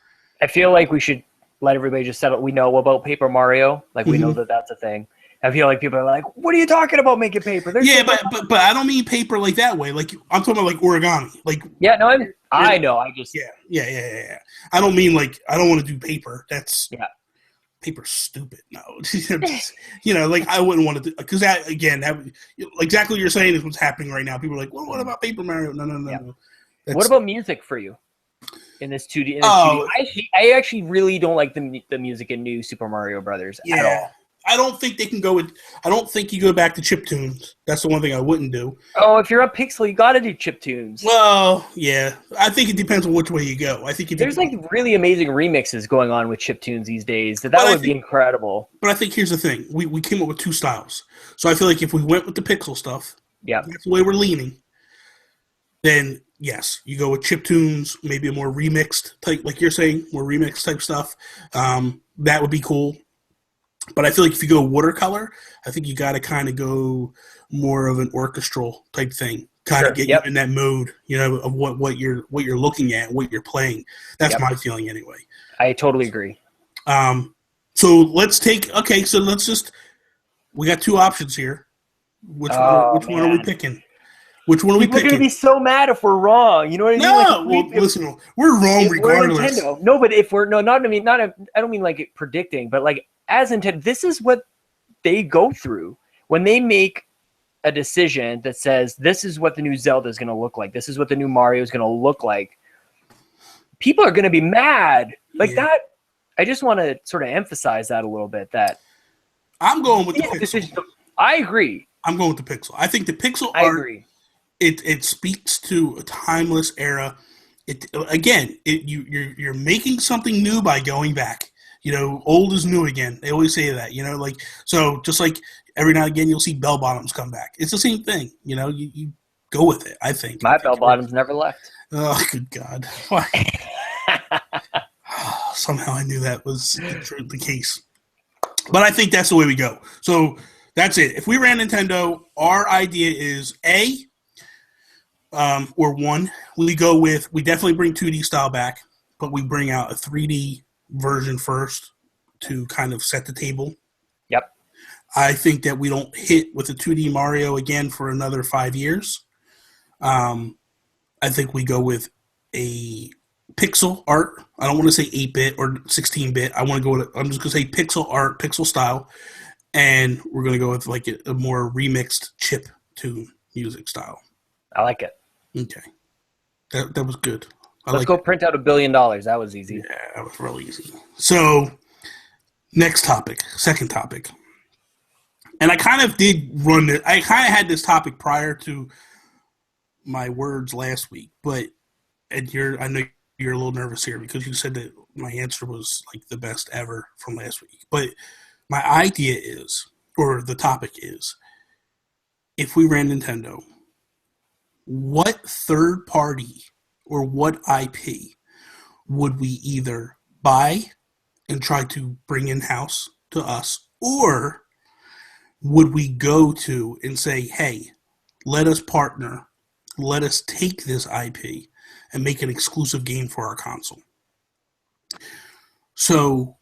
Speaker 3: I feel like we should let everybody just settle. We know about Paper Mario, like we know that that's a thing. I feel like people are like, "What are you talking about making paper?"
Speaker 2: But I don't mean paper like that way. Like I'm talking about like origami, like
Speaker 3: I know. I just
Speaker 2: yeah. I don't mean like I don't want to do paper. That's paper's stupid. No, you know, like I wouldn't want to do because that exactly what you're saying is what's happening right now. People are like, well, what about Paper Mario? No.
Speaker 3: What about music for you in this 2D? 2D? I actually really don't like the music in New Super Mario Brothers at all.
Speaker 2: I don't think they can go with. I don't think you go back to chiptunes. That's the one thing I wouldn't do.
Speaker 3: Oh, if you're a Pixel, you got to do chiptunes.
Speaker 2: Well, yeah. I think it depends on which way you go. I think
Speaker 3: there's like really amazing remixes going on with chiptunes these days. That would be incredible.
Speaker 2: But I think here's the thing: we came up with two styles. So I feel like if we went with the Pixel stuff, that's the way we're leaning. Then yes, you go with chiptunes, maybe a more remixed type, like you're saying, more remixed type stuff. That would be cool. But I feel like if you go watercolor, I think you got to kind of go more of an orchestral type thing, kind of get you in that mode, you know, of what you're looking at, what you're playing. That's my feeling anyway.
Speaker 3: I totally agree.
Speaker 2: So let's take. Okay, so let's just. We got two options here. Which one are we picking? Which one are we picking?
Speaker 3: We're gonna be so mad if we're wrong. You know what I mean?
Speaker 2: No, listen, we're wrong regardless.
Speaker 3: No, but if we're I don't mean like predicting, but like. As intended, this is what they go through when they make a decision that says this is what the new Zelda is going to look like. This is what the new Mario is going to look like. People are going to be mad like that. I just want to sort of emphasize that a little bit. That
Speaker 2: I'm going with the Pixel.
Speaker 3: I agree.
Speaker 2: I'm going with the Pixel. I think the Pixel art. I agree. It speaks to a timeless era. You're making something new by going back. You know, old is new again. They always say that, you know, like, so just like every now and again, you'll see bell bottoms come back. It's the same thing. You know, you go with it, I think.
Speaker 3: My bell bottoms never left.
Speaker 2: Oh, good God. Why? Somehow I knew that was the case. But I think that's the way we go. So that's it. If we ran Nintendo, our idea is we definitely bring 2D style back, but we bring out a 3D version first to kind of set the table.
Speaker 3: Yep.
Speaker 2: I think that we don't hit with the 2D Mario again for another 5 years. I think we go with a pixel art. I don't want to say 8-bit or 16-bit. I'm just going to say pixel art, pixel style, and we're going to go with like a more remixed chip tune music style.
Speaker 3: I like it.
Speaker 2: Okay. That was good.
Speaker 3: Let's go print out $1 billion. That was easy.
Speaker 2: Yeah, that was really easy. So Next topic, second topic. And I kind of did run it. I kind of had this topic prior to my words last week, but I know you're a little nervous here because you said that my answer was like the best ever from last week. But my idea is, or the topic is, if we ran Nintendo, what third party or what IP would we either buy and try to bring in-house to us, or would we go to and say, hey, let us partner, let us take this IP and make an exclusive game for our console? So,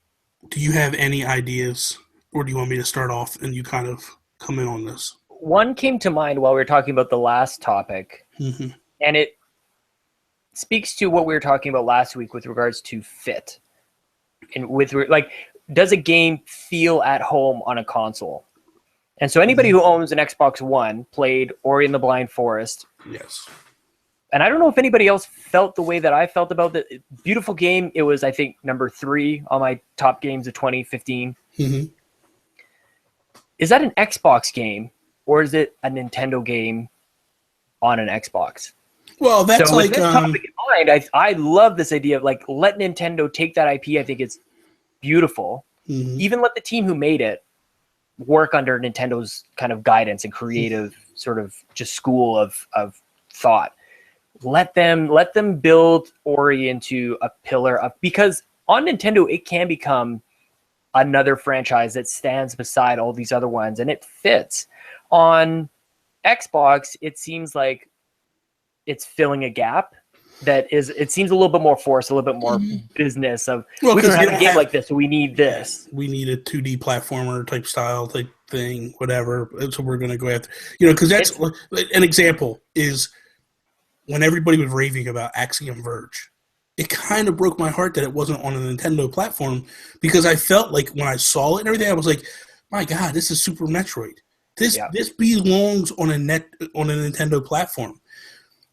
Speaker 2: do you have any ideas, or do you want me to start off and you kind of come in on this?
Speaker 3: One came to mind while we were talking about the last topic, and it speaks to what we were talking about last week with regards to fit. And with like, does a game feel at home on a console? And so anybody who owns an Xbox One played Ori and the Blind Forest.
Speaker 2: Yes.
Speaker 3: And I don't know if anybody else felt the way that I felt about the beautiful game. It was, I think, number 3 on my top games of 2015. Is that an Xbox game, or is it a Nintendo game on an Xbox?
Speaker 2: Well, that's
Speaker 3: so
Speaker 2: like...
Speaker 3: with this topic in mind, I love this idea of, like, let Nintendo take that IP. I think it's beautiful. Even let the team who made it work under Nintendo's kind of guidance and creative sort of just school of thought. Let them build Ori into a pillar of, because on Nintendo it can become another franchise that stands beside all these other ones and it fits. On Xbox, it seems like it's filling a gap that is, it seems a little bit more forced, a little bit more business of, we don't have a game like this, so we need this.
Speaker 2: We need a 2D platformer type style type thing, whatever. That's what we're going to go after. Because that's an example is when everybody was raving about Axiom Verge. It kind of broke my heart that it wasn't on a Nintendo platform, because I felt like when I saw it and everything, I was like, my God, this is Super Metroid. This belongs on a Nintendo platform.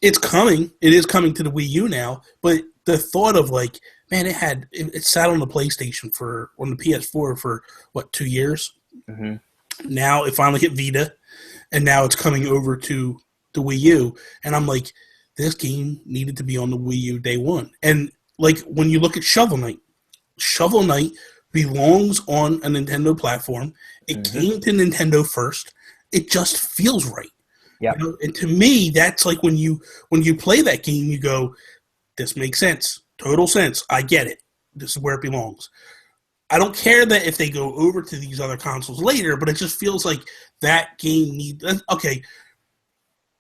Speaker 2: It's coming. It is coming to the Wii U now, but the thought of like, man, it sat on the PlayStation on the PS4 for what, 2 years? Now it finally hit Vita, and now it's coming over to the Wii U, and I'm like, this game needed to be on the Wii U day one. And like when you look at Shovel Knight belongs on a Nintendo platform. It came to Nintendo first. It just feels right.
Speaker 3: Yeah.
Speaker 2: And to me, that's like when you play that game, you go, this makes sense. Total sense. I get it. This is where it belongs. I don't care that if they go over to these other consoles later, but it just feels like that game needs... Okay,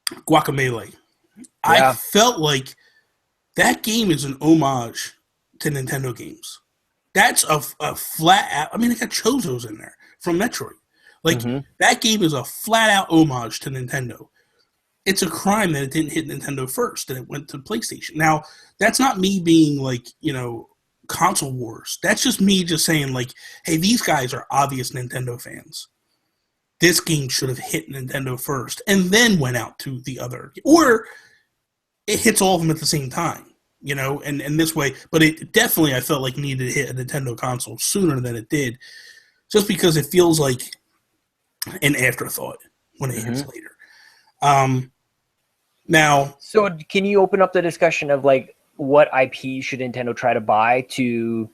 Speaker 2: Guacamelee. Yeah. I felt like that game is an homage to Nintendo games. That's a flat out... I mean, they got Chozos in there from Metroid. Like, that game is a flat-out homage to Nintendo. It's a crime that it didn't hit Nintendo first, that it went to PlayStation. Now, that's not me being, like, console wars. That's just me just saying, like, hey, these guys are obvious Nintendo fans. This game should have hit Nintendo first and then went out to the other. Or it hits all of them at the same time, and this way. But it definitely, I felt like, needed to hit a Nintendo console sooner than it did, just because it feels like an afterthought when it hits later. Now, so
Speaker 3: can you open up the discussion of like what IP should Nintendo try to buy to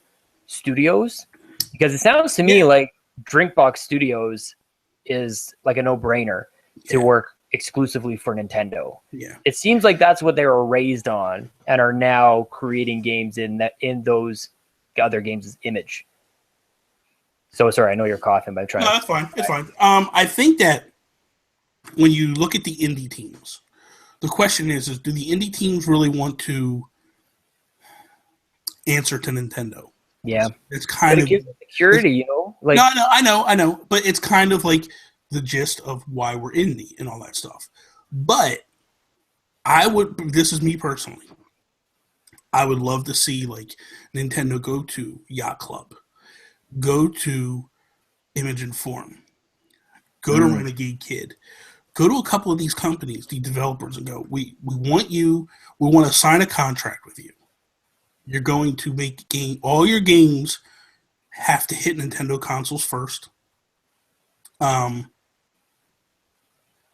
Speaker 3: studios? Because it sounds to me like Drinkbox Studios is like a no-brainer to work exclusively for Nintendo. Yeah, it seems like that's what they were raised on and are now creating games in those other games' image. So sorry, I know you're coughing, but I'm trying.
Speaker 2: No, that's fine. It's fine. I think that when you look at the indie teams, the question is do the indie teams really want to answer to Nintendo? Yeah, it's kind of
Speaker 3: security, Like
Speaker 2: no, I know, but it's kind of like the gist of why we're indie and all that stuff. But this is me personally, I would love to see like Nintendo go to Yacht Club, go to Image and Form, go to Renegade Kid, go to a couple of these companies, the developers, and go, we want you, we want to sign a contract with you. You're going to make all your games have to hit Nintendo consoles first. And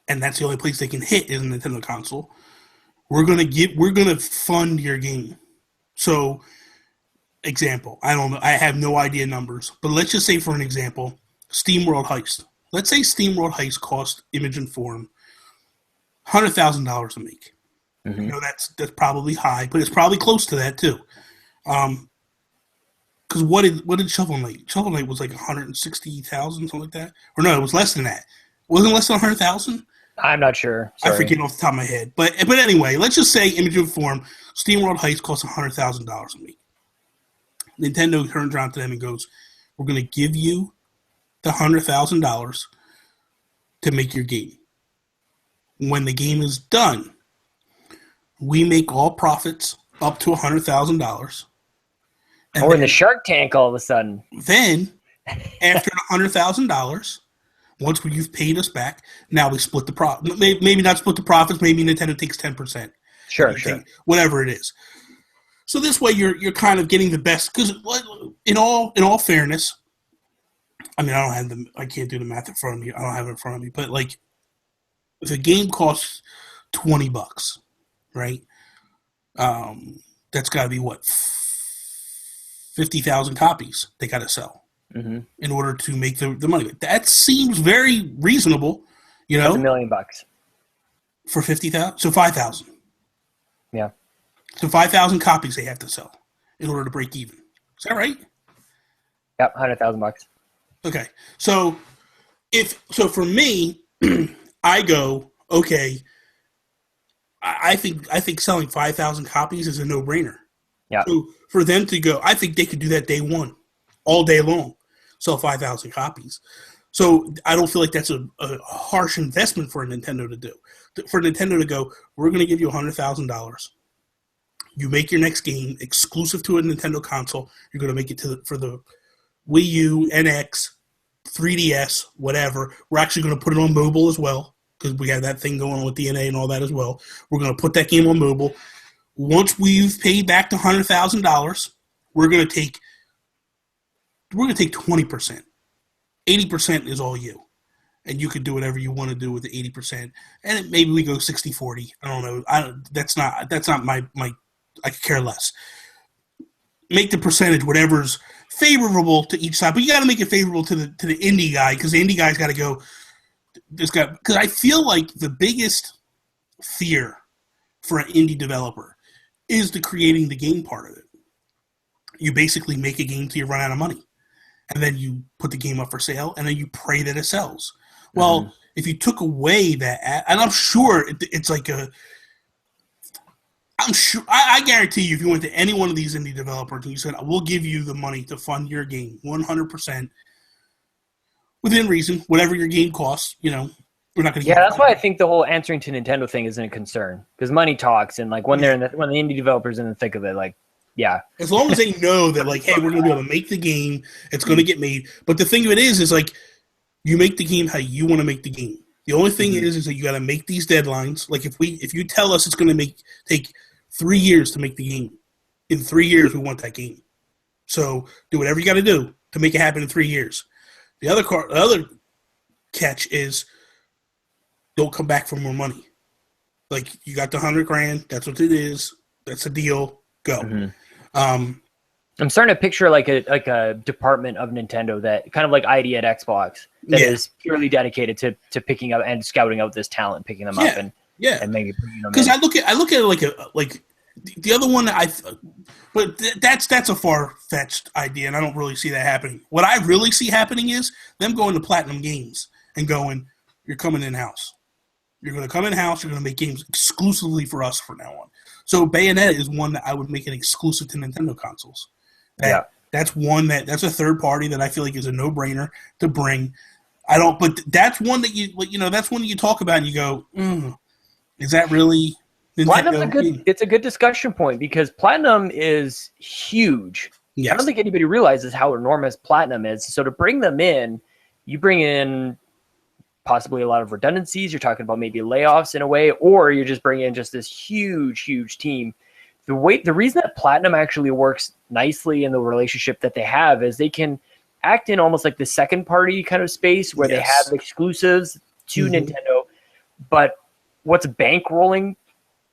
Speaker 2: that's the only place they can hit is a Nintendo console. We're gonna fund your game. So, example, I don't know, I have no idea numbers, but let's just say for an example, SteamWorld Heist. Let's say SteamWorld Heist cost Image and Form $100,000 to make.
Speaker 3: Mm-hmm.
Speaker 2: You know, that's probably high, but it's probably close to that too. Because what did Shovel Knight? Shovel Knight was like 160,000, something like that, or no, it was less than that. Wasn't it less than 100,000?
Speaker 3: I'm not sure. Sorry.
Speaker 2: I forget off the top of my head, but anyway, let's just say Image and Form SteamWorld Heist costs $100,000 to make. Nintendo turns around to them and goes, "We're going to give you the $100,000 to make your game. When the game is done, we make all profits up to $100,000."
Speaker 3: We're in the Shark Tank all of a sudden.
Speaker 2: Then, after the $100,000, once you've paid us back, now we split the profit. Maybe not split the profits. Maybe Nintendo takes 10%.
Speaker 3: Sure.
Speaker 2: Whatever it is. So this way, you're kind of getting the best. Because in all fairness, I mean, I can't do the math in front of me. I don't have it in front of me. But like, if a game costs $20, right? That's got to be what, 50,000 copies they got to sell in order to make the money. That seems very reasonable, you know.
Speaker 3: That's $1 million
Speaker 2: for 50,000. So 5,000.
Speaker 3: Yeah.
Speaker 2: So 5,000 copies they have to sell in order to break even. Is that right?
Speaker 3: Yep, $100,000.
Speaker 2: Okay. So for me, I go, okay, I think selling 5,000 copies is a no-brainer.
Speaker 3: Yeah.
Speaker 2: So for them to go, I think they could do that day one, all day long, sell 5,000 copies. So I don't feel like that's a harsh investment for a Nintendo to do. For Nintendo to go, we're going to give you $100,000. You make your next game exclusive to a Nintendo console. You're going to make it for the Wii U, NX, 3DS, whatever. We're actually going to put it on mobile as well because we have that thing going on with DNA and all that as well. We're going to put that game on mobile. Once we've paid back the $100,000, we're going to take 20%. 80% is all you. And you could do whatever you want to do with the 80%. And maybe we go 60-40. I don't know. That's not my I could care less. Make the percentage whatever's favorable to each side, but you got to make it favorable to the indie guy because the indie guy's got to go. Because I feel like the biggest fear for an indie developer is the creating the game part of it. You basically make a game till you run out of money, and then you put the game up for sale, and then you pray that it sells. Well, if you took away that, and I'm sure it's like a. I'm sure. I guarantee you, if you went to any one of these indie developers and you said, "We'll give you the money to fund your game 100%, within reason, whatever your game costs," you know, we're not going to.
Speaker 3: Yeah, that's why I think the whole answering to Nintendo thing isn't a concern because money talks, and like when when the indie developers in the thick of it, like, yeah,
Speaker 2: as long as they know that, like, hey, we're going to be able to make the game, it's going to get made. But the thing of it is like, you make the game how you want to make the game. The only thing is that you got to make these deadlines. Like, if you tell us it's going to take 3 years to make the game. In 3 years, we want that game. So do whatever you got to do to make it happen in 3 years. The other catch is don't come back for more money. Like, you got the $100,000. That's what it is. That's a deal. Go.
Speaker 3: I'm starting to picture like a department of Nintendo that kind of like ID at Xbox that is purely dedicated to picking up and scouting out this talent, picking them up and maybe bringing them in.
Speaker 2: Because I look at it like the other one but that's a far-fetched idea, and I don't really see that happening. What I really see happening is them going to Platinum Games and going, "You're coming in-house. You're going to come in-house. You're going to make games exclusively for us from now on." So Bayonetta is one that I would make it exclusive to Nintendo consoles. That's one that's a third party that I feel like is a no-brainer to bring. But that's one that that's one that you talk about and you go, is that really Nintendo?
Speaker 3: It's a good discussion point because Platinum is huge.
Speaker 2: Yes.
Speaker 3: I don't think anybody realizes how enormous Platinum is. So to bring them in, you bring in possibly a lot of redundancies. You're talking about maybe layoffs in a way, or you're just bringing in just this huge, huge team. the reason that Platinum actually works nicely in the relationship that they have is they can act in almost like the second party kind of space where they have exclusives to Nintendo, but what's bankrolling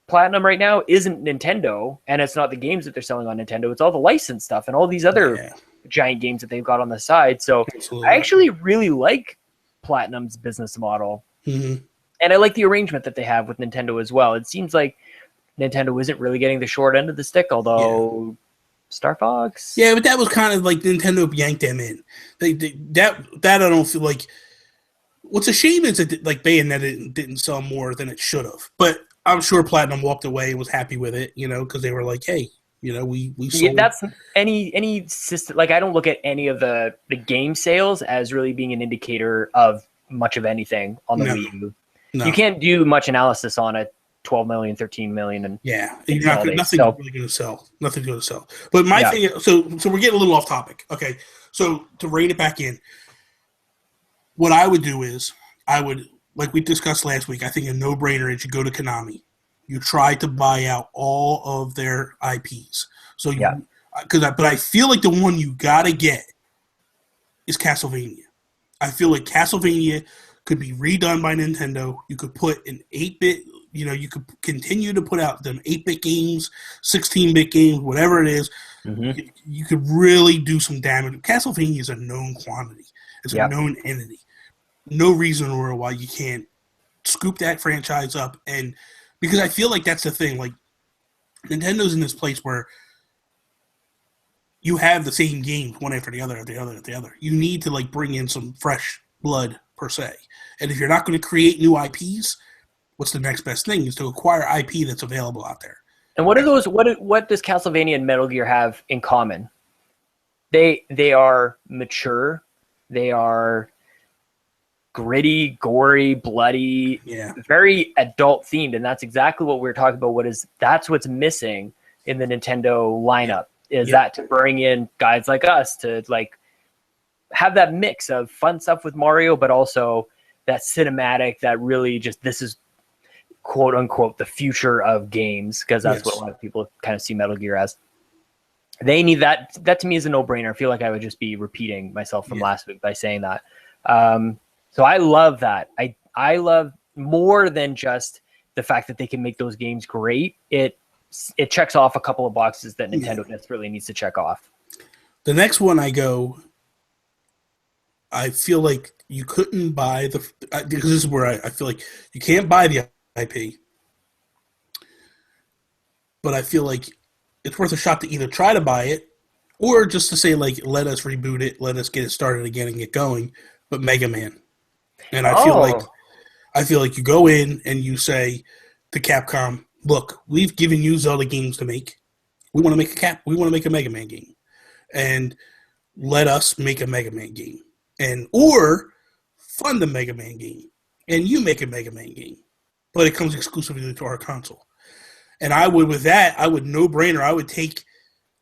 Speaker 3: Platinum right now isn't Nintendo, and it's not the games that they're selling on Nintendo. It's all the licensed stuff and all these other giant games that they've got on the side. So I actually really like Platinum's business model. And I like the arrangement that they have with Nintendo as well. It seems like Nintendo isn't really getting the short end of the stick, although Star Fox.
Speaker 2: Yeah, but that was kind of like Nintendo yanked them in. That I don't feel like. What's a shame is that like Bayonetta didn't sell more than it should have. But I'm sure Platinum walked away and was happy with it, because they were like, hey, we sold.
Speaker 3: Yeah, that's any system. Like, I don't look at any of the game sales as really being an indicator of much of anything on the Wii U. No. You can't do much analysis on a 12 million, 13 million, and
Speaker 2: nothing's really going to sell. Nothing's going to sell. But my thing, so we're getting a little off topic. Okay, so to rein it back in, what I would do is like we discussed last week, I think a no-brainer is you go to Konami. You try to buy out all of their IPs. So but I feel like the one you gotta get is Castlevania. I feel like Castlevania could be redone by Nintendo. You could put an 8-bit, you could continue to put out them 8-bit games, 16-bit games, whatever it is. You could really do some damage. Castlevania is a known quantity. It's a known entity. No reason in the world why you can't scoop that franchise up, and because I feel like that's the thing. Like, Nintendo's in this place where you have the same games one after the other. You need to like bring in some fresh blood per se, and if you're not going to create new IPs, what's the next best thing is to acquire IP that's available out there.
Speaker 3: And what are those? What does Castlevania and Metal Gear have in common? They are mature. They are gritty, gory, bloody, very adult themed, and that's exactly what we're talking about. That's what's missing in the Nintendo lineup is that to bring in guys like us to like have that mix of fun stuff with Mario, but also that cinematic that really just this is quote unquote the future of games, because that's what a lot of people kind of see Metal Gear as. They need that. That to me is a no-brainer. I feel like I would just be repeating myself from last week by saying that. So I love that. I love more than just the fact that they can make those games great. It checks off a couple of boxes that Nintendo desperately needs to check off.
Speaker 2: The next one I feel like you couldn't buy because this is where I feel like you can't buy the IP, but I feel like it's worth a shot to either try to buy it or just to say, like, let us reboot it, let us get it started again and get going. But Mega Man. And I feel like you go in and you say to Capcom, look, we've given you Zelda games to make. We want to make a Mega Man game. And let us make a Mega Man game. Or fund the Mega Man game. And you make a Mega Man game. But it comes exclusively to our console. And I would no-brainer,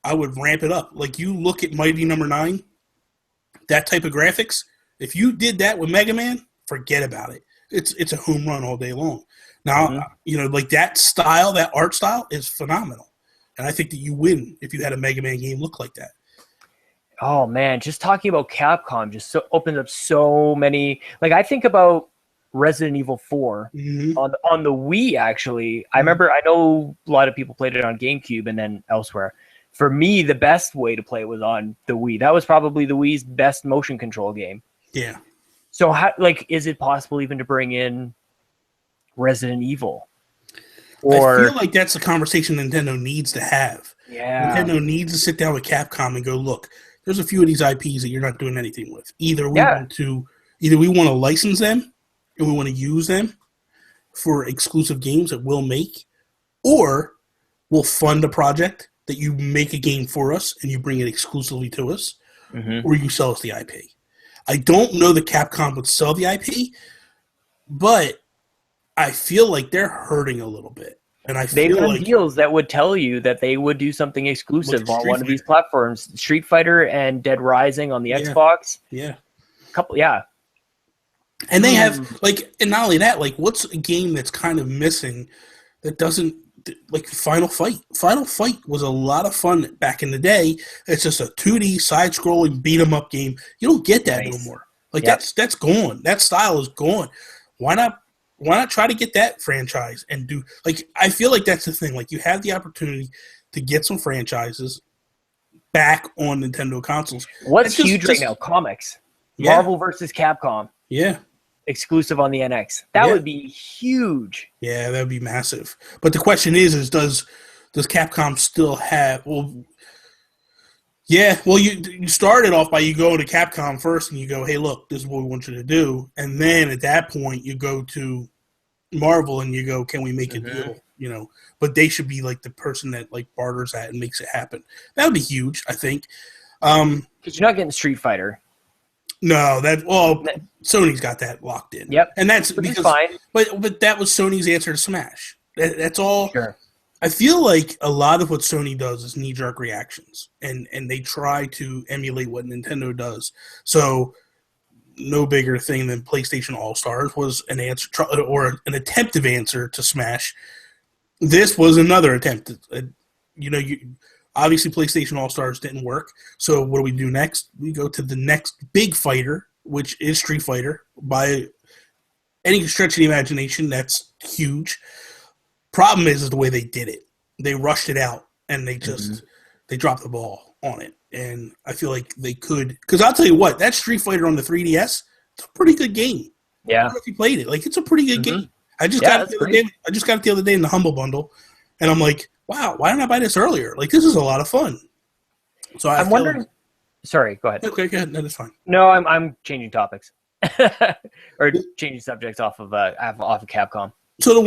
Speaker 2: I would ramp it up. Like, you look at Mighty Number 9, that type of graphics, if you did that with Mega Man, forget about it. It's a home run all day long. Now, like that style, that art style is phenomenal. And I think that you win if you had a Mega Man game look like that.
Speaker 3: Oh, man, just talking about Capcom just opens up so many. Like, I think about Resident Evil 4 on the Wii, actually. I know a lot of people played it on GameCube and then elsewhere. For me, the best way to play it was on the Wii. That was probably the Wii's best motion control game.
Speaker 2: Yeah.
Speaker 3: So, is it possible even to bring in Resident Evil?
Speaker 2: Or I feel like that's a conversation Nintendo needs to have.
Speaker 3: Yeah.
Speaker 2: Nintendo needs to sit down with Capcom and go, look, there's a few of these IPs that you're not doing anything with. Either we want to license them and we want to use them for exclusive games that we'll make, or we'll fund a project that you make a game for us and you bring it exclusively to us, or you sell us the IP. I don't know that Capcom would sell the IP, but I feel like they're hurting a little bit. And
Speaker 3: they've done deals that would tell you that they would do something exclusive on one of these platforms. Street Fighter and Dead Rising on the Xbox.
Speaker 2: Yeah.
Speaker 3: And
Speaker 2: they have, and not only that, what's a game that's kind of missing that doesn't like Final Fight. Final Fight was a lot of fun back in the day. It's just a 2D side-scrolling beat-em-up game. You don't get that no more. Like that's gone. That style is gone. Why not try to get that franchise and do like I feel like that's the thing. Like you have the opportunity to get some franchises back on Nintendo consoles.
Speaker 3: What's huge right now? Comics.
Speaker 2: Yeah.
Speaker 3: Marvel versus Capcom.
Speaker 2: Yeah.
Speaker 3: Exclusive on the NX. That would be huge.
Speaker 2: Yeah, that would be massive. But the question is does Capcom still have you started off by you go to Capcom first and you go, hey, look, this is what we want you to do. And then at that point you go to Marvel and you go, can we make a deal? You know, but they should be like the person that like barters that and makes it happen. That would be huge, I think.
Speaker 3: Because you're not getting Street Fighter.
Speaker 2: No, Sony's got that locked in.
Speaker 3: Yep.
Speaker 2: And that's because
Speaker 3: fine.
Speaker 2: But that was Sony's answer to Smash. That's all.
Speaker 3: Sure.
Speaker 2: I feel like a lot of what Sony does is knee-jerk reactions, and they try to emulate what Nintendo does. So no bigger thing than PlayStation All-Stars was an answer or an attempted answer to Smash. This was another attempt. Obviously, PlayStation All-Stars didn't work. So what do we do next? We go to the next big fighter, which is Street Fighter. By any stretch of the imagination, that's huge. Problem is the way they did it. They rushed it out, and they just they dropped the ball on it. And I feel like they could – because I'll tell you what, that Street Fighter on the 3DS, it's a pretty good game.
Speaker 3: Yeah.
Speaker 2: I don't know if you played it. Like, it's a pretty good game. I just got it the other day in the Humble Bundle, and I'm like, wow, why didn't I buy this earlier? Like, this is a lot of fun. So I'm wondering.
Speaker 3: Sorry, go ahead.
Speaker 2: Okay, go ahead. No, that's fine.
Speaker 3: No, I'm changing topics or changing subjects off of Capcom.
Speaker 2: So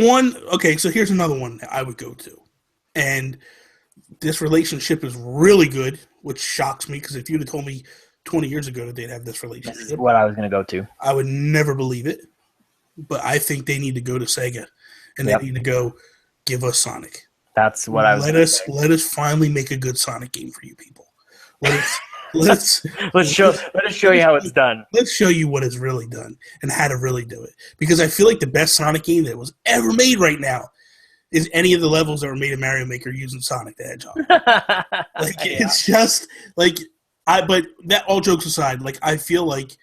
Speaker 2: so here's another one that I would go to, and this relationship is really good, which shocks me because if you'd have told me 20 years ago that they'd have this relationship,
Speaker 3: this is what I was going to go to.
Speaker 2: I would never believe it. But I think they need to go to Sega, and they need to go give us Sonic.
Speaker 3: That's what I was.
Speaker 2: Let us finally make a good Sonic game for you people. Let's
Speaker 3: show you how it's done.
Speaker 2: Let's show you what it's really done and how to really do it. Because I feel like the best Sonic game that was ever made right now is any of the levels that were made in Mario Maker using Sonic the Hedgehog. It's just like But that all jokes aside, like I feel like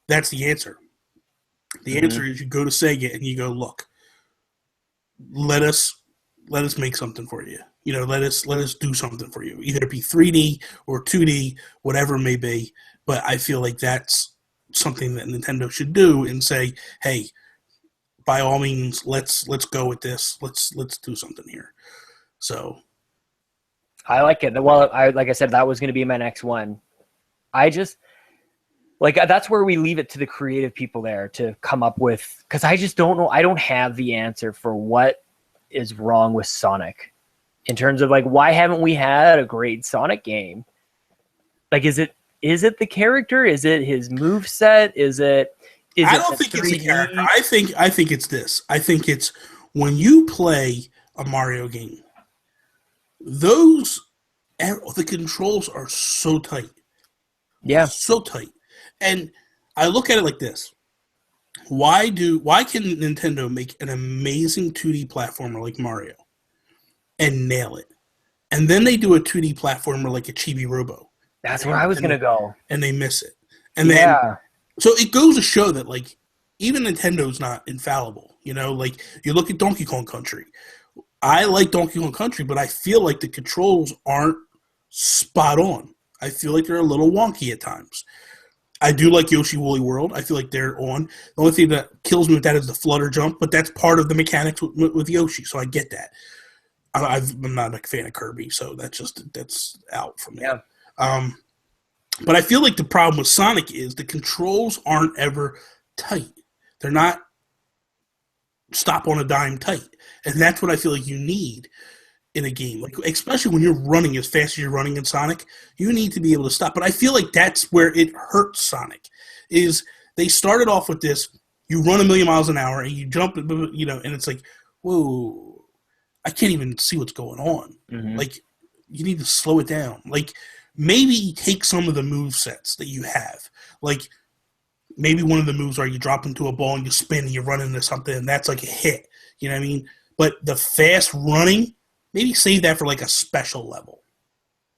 Speaker 2: that's the answer. The answer is you go to Sega and you go, look, let us make something for you. You know, let us do something for you. Either it be 3D or 2D, whatever it may be. But I feel like that's something that Nintendo should do and say, hey, by all means, let's go with this. Let's do something here. So
Speaker 3: I like it. Well, like I said, that was going to be my next one. I just like that's where we leave it to the creative people there to come up with, because I just don't know. I don't have the answer for what is wrong with Sonic in terms of like, why haven't we had a great Sonic game? Like, is it the character? Is it his moveset? I
Speaker 2: don't think it's the character. I think it's this. I think it's when you play a Mario game, the controls are so tight.
Speaker 3: Yeah.
Speaker 2: So tight. And I look at it like this. Why can Nintendo make an amazing 2D platformer like Mario and nail it? And then they do a 2D platformer like a Chibi Robo.
Speaker 3: That's where I was going to go.
Speaker 2: And they miss it. And then so it goes to show that like even Nintendo's not infallible. You know, like you look at Donkey Kong Country. I like Donkey Kong Country, but I feel like the controls aren't spot on. I feel like they're a little wonky at times. I do like Yoshi Woolly World. I feel like they're on. The only thing that kills me with that is the flutter jump, but that's part of the mechanics with Yoshi, so I get that. I'm not a fan of Kirby, so that's out for me.
Speaker 3: Yeah.
Speaker 2: But I feel like the problem with Sonic is the controls aren't ever tight. They're not stop on a dime tight. And that's what I feel like you need in a game. Like, especially when you're running as fast as you're running in Sonic, you need to be able to stop. But I feel like that's where it hurts Sonic, is they started off with this, you run 1,000,000 miles an hour and you jump, you know, and it's like, whoa, I can't even see what's going on. Mm-hmm. Like, you need to slow it down. Like, maybe take some of the move sets that you have. Like, maybe one of the moves are you drop into a ball and you spin and you run into something and that's like a hit. You know what I mean? But the fast running, maybe save that for like a special level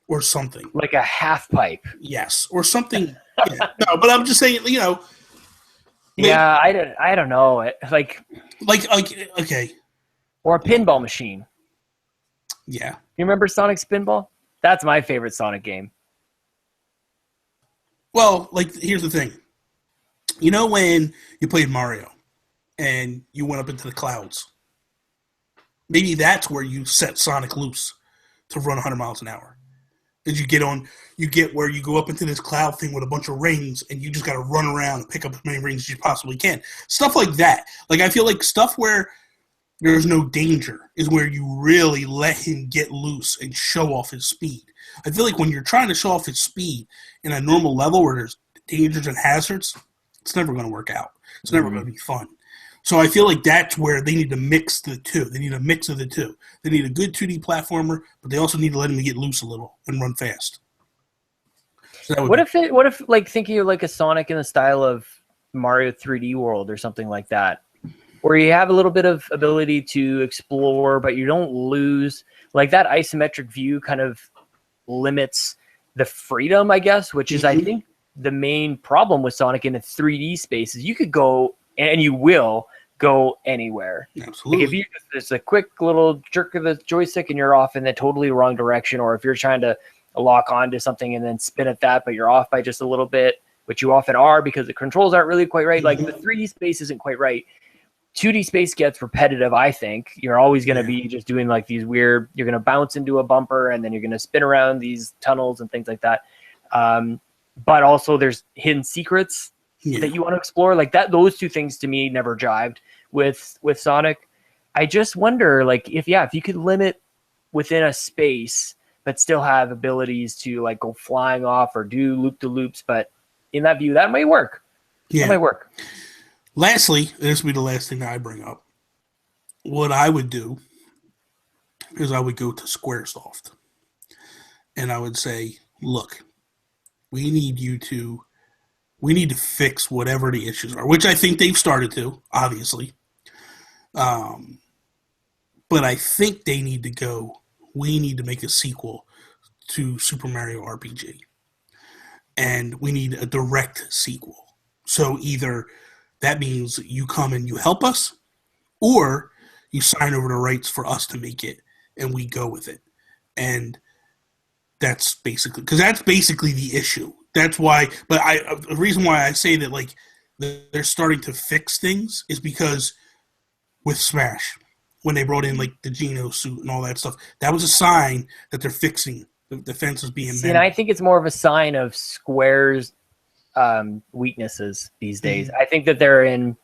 Speaker 2: or something.
Speaker 3: Like a half pipe.
Speaker 2: Yes, or something. Yeah. No, but I'm just saying, you know. Maybe,
Speaker 3: Yeah, I don't know. Like
Speaker 2: okay.
Speaker 3: Or a pinball machine.
Speaker 2: Yeah.
Speaker 3: You remember Sonic Spinball? That's my favorite Sonic game.
Speaker 2: Well, like, here's the thing. You know when you played Mario and you went up into the clouds? Maybe that's where you set Sonic loose to run 100 miles an hour. As you get where you go up into this cloud thing with a bunch of rings and you just got to run around and pick up as many rings as you possibly can. Stuff like that. Like, I feel like stuff where there's no danger is where you really let him get loose and show off his speed. I feel like when you're trying to show off his speed in a normal level where there's dangers and hazards, it's never going to work out. It's never going to be fun. So I feel like that's where they need to mix the two. They need a mix of the two. They need a good 2D platformer, but they also need to let him get loose a little and run fast. So
Speaker 3: what if like thinking of like a Sonic in the style of Mario 3D World or something like that, where you have a little bit of ability to explore, but you don't lose, like that isometric view kind of limits the freedom, I guess, which is, I think, the main problem with Sonic in a 3D space is you could go, and you will go anywhere.
Speaker 2: Absolutely.
Speaker 3: Like if you just a quick little jerk of the joystick and you're off in the totally wrong direction, or if you're trying to lock onto something and then spin at that, but you're off by just a little bit, which you often are because the controls aren't really quite right. Like the 3D space isn't quite right. 2D space gets repetitive, I think. You're always going to be just doing like these weird, you're going to bounce into a bumper and then you're going to spin around these tunnels and things like that. But also there's hidden secrets that you want to explore. Like that, those two things to me never jived with Sonic. I just wonder, like, if you could limit within a space, but still have abilities to like go flying off or do loop-de-loops, but in that view, that might work.
Speaker 2: Yeah.
Speaker 3: That might work.
Speaker 2: Lastly, this will be the last thing that I bring up. What I would do is I would go to Squaresoft and I would say, look, we need to fix whatever the issues are, which I think they've started to, obviously. But I think they need to go, we need to make a sequel to Super Mario RPG. And we need a direct sequel. So either that means you come and you help us, or you sign over the rights for us to make it, and we go with it. And that's basically the issue. That's why, but the reason why I say that, like, they're starting to fix things is because with Smash, when they brought in, like, the Geno suit and all that stuff, that was a sign that they're fixing the fences being mended.
Speaker 3: And I think it's more of a sign of Square's weaknesses these days. I think they're in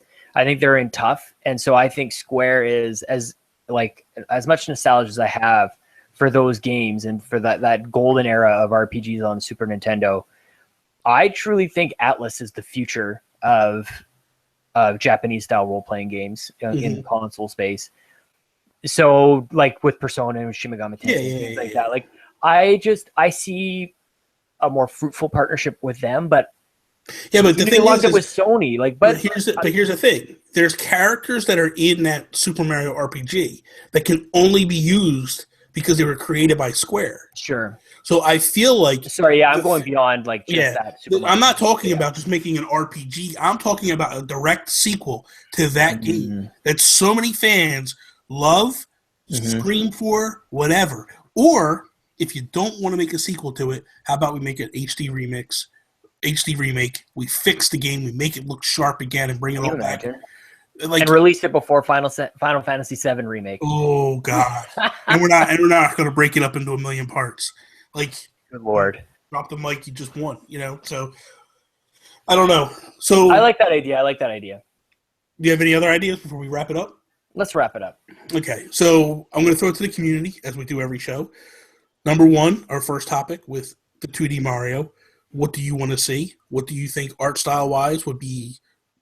Speaker 3: tough, and so I think Square is as much nostalgia as I have for those games and for that golden era of RPGs on Super Nintendo. I truly think Atlas is the future of Japanese style role playing games in the console space. So like with Persona and Shin Megami Tensei, things like that. Like I see a more fruitful partnership with them, but
Speaker 2: but the thing is
Speaker 3: with Sony, like, but
Speaker 2: here's the thing: there's characters that are in that Super Mario RPG that can only be used because they were created by Square.
Speaker 3: Sure.
Speaker 2: So I feel like
Speaker 3: I'm going beyond like just that.
Speaker 2: I'm not talking about just making an RPG. I'm talking about a direct sequel to that game that so many fans love, scream for, whatever. Or if you don't want to make a sequel to it, how about we make an HD remake? We fix the game, we make it look sharp again, and bring it all back. Like,
Speaker 3: and release it before Final Fantasy VII remake.
Speaker 2: Oh God! and we're not going to break it up into a million parts. Like,
Speaker 3: good Lord,
Speaker 2: drop the mic, you just won. So I don't know. So
Speaker 3: I like that idea.
Speaker 2: Do you have any other ideas before we wrap it up?
Speaker 3: Let's wrap it up.
Speaker 2: Okay, so I'm going to throw it to the community as we do every show. Number one, our first topic with the 2D Mario. What do you want to see? What do you think art style wise would be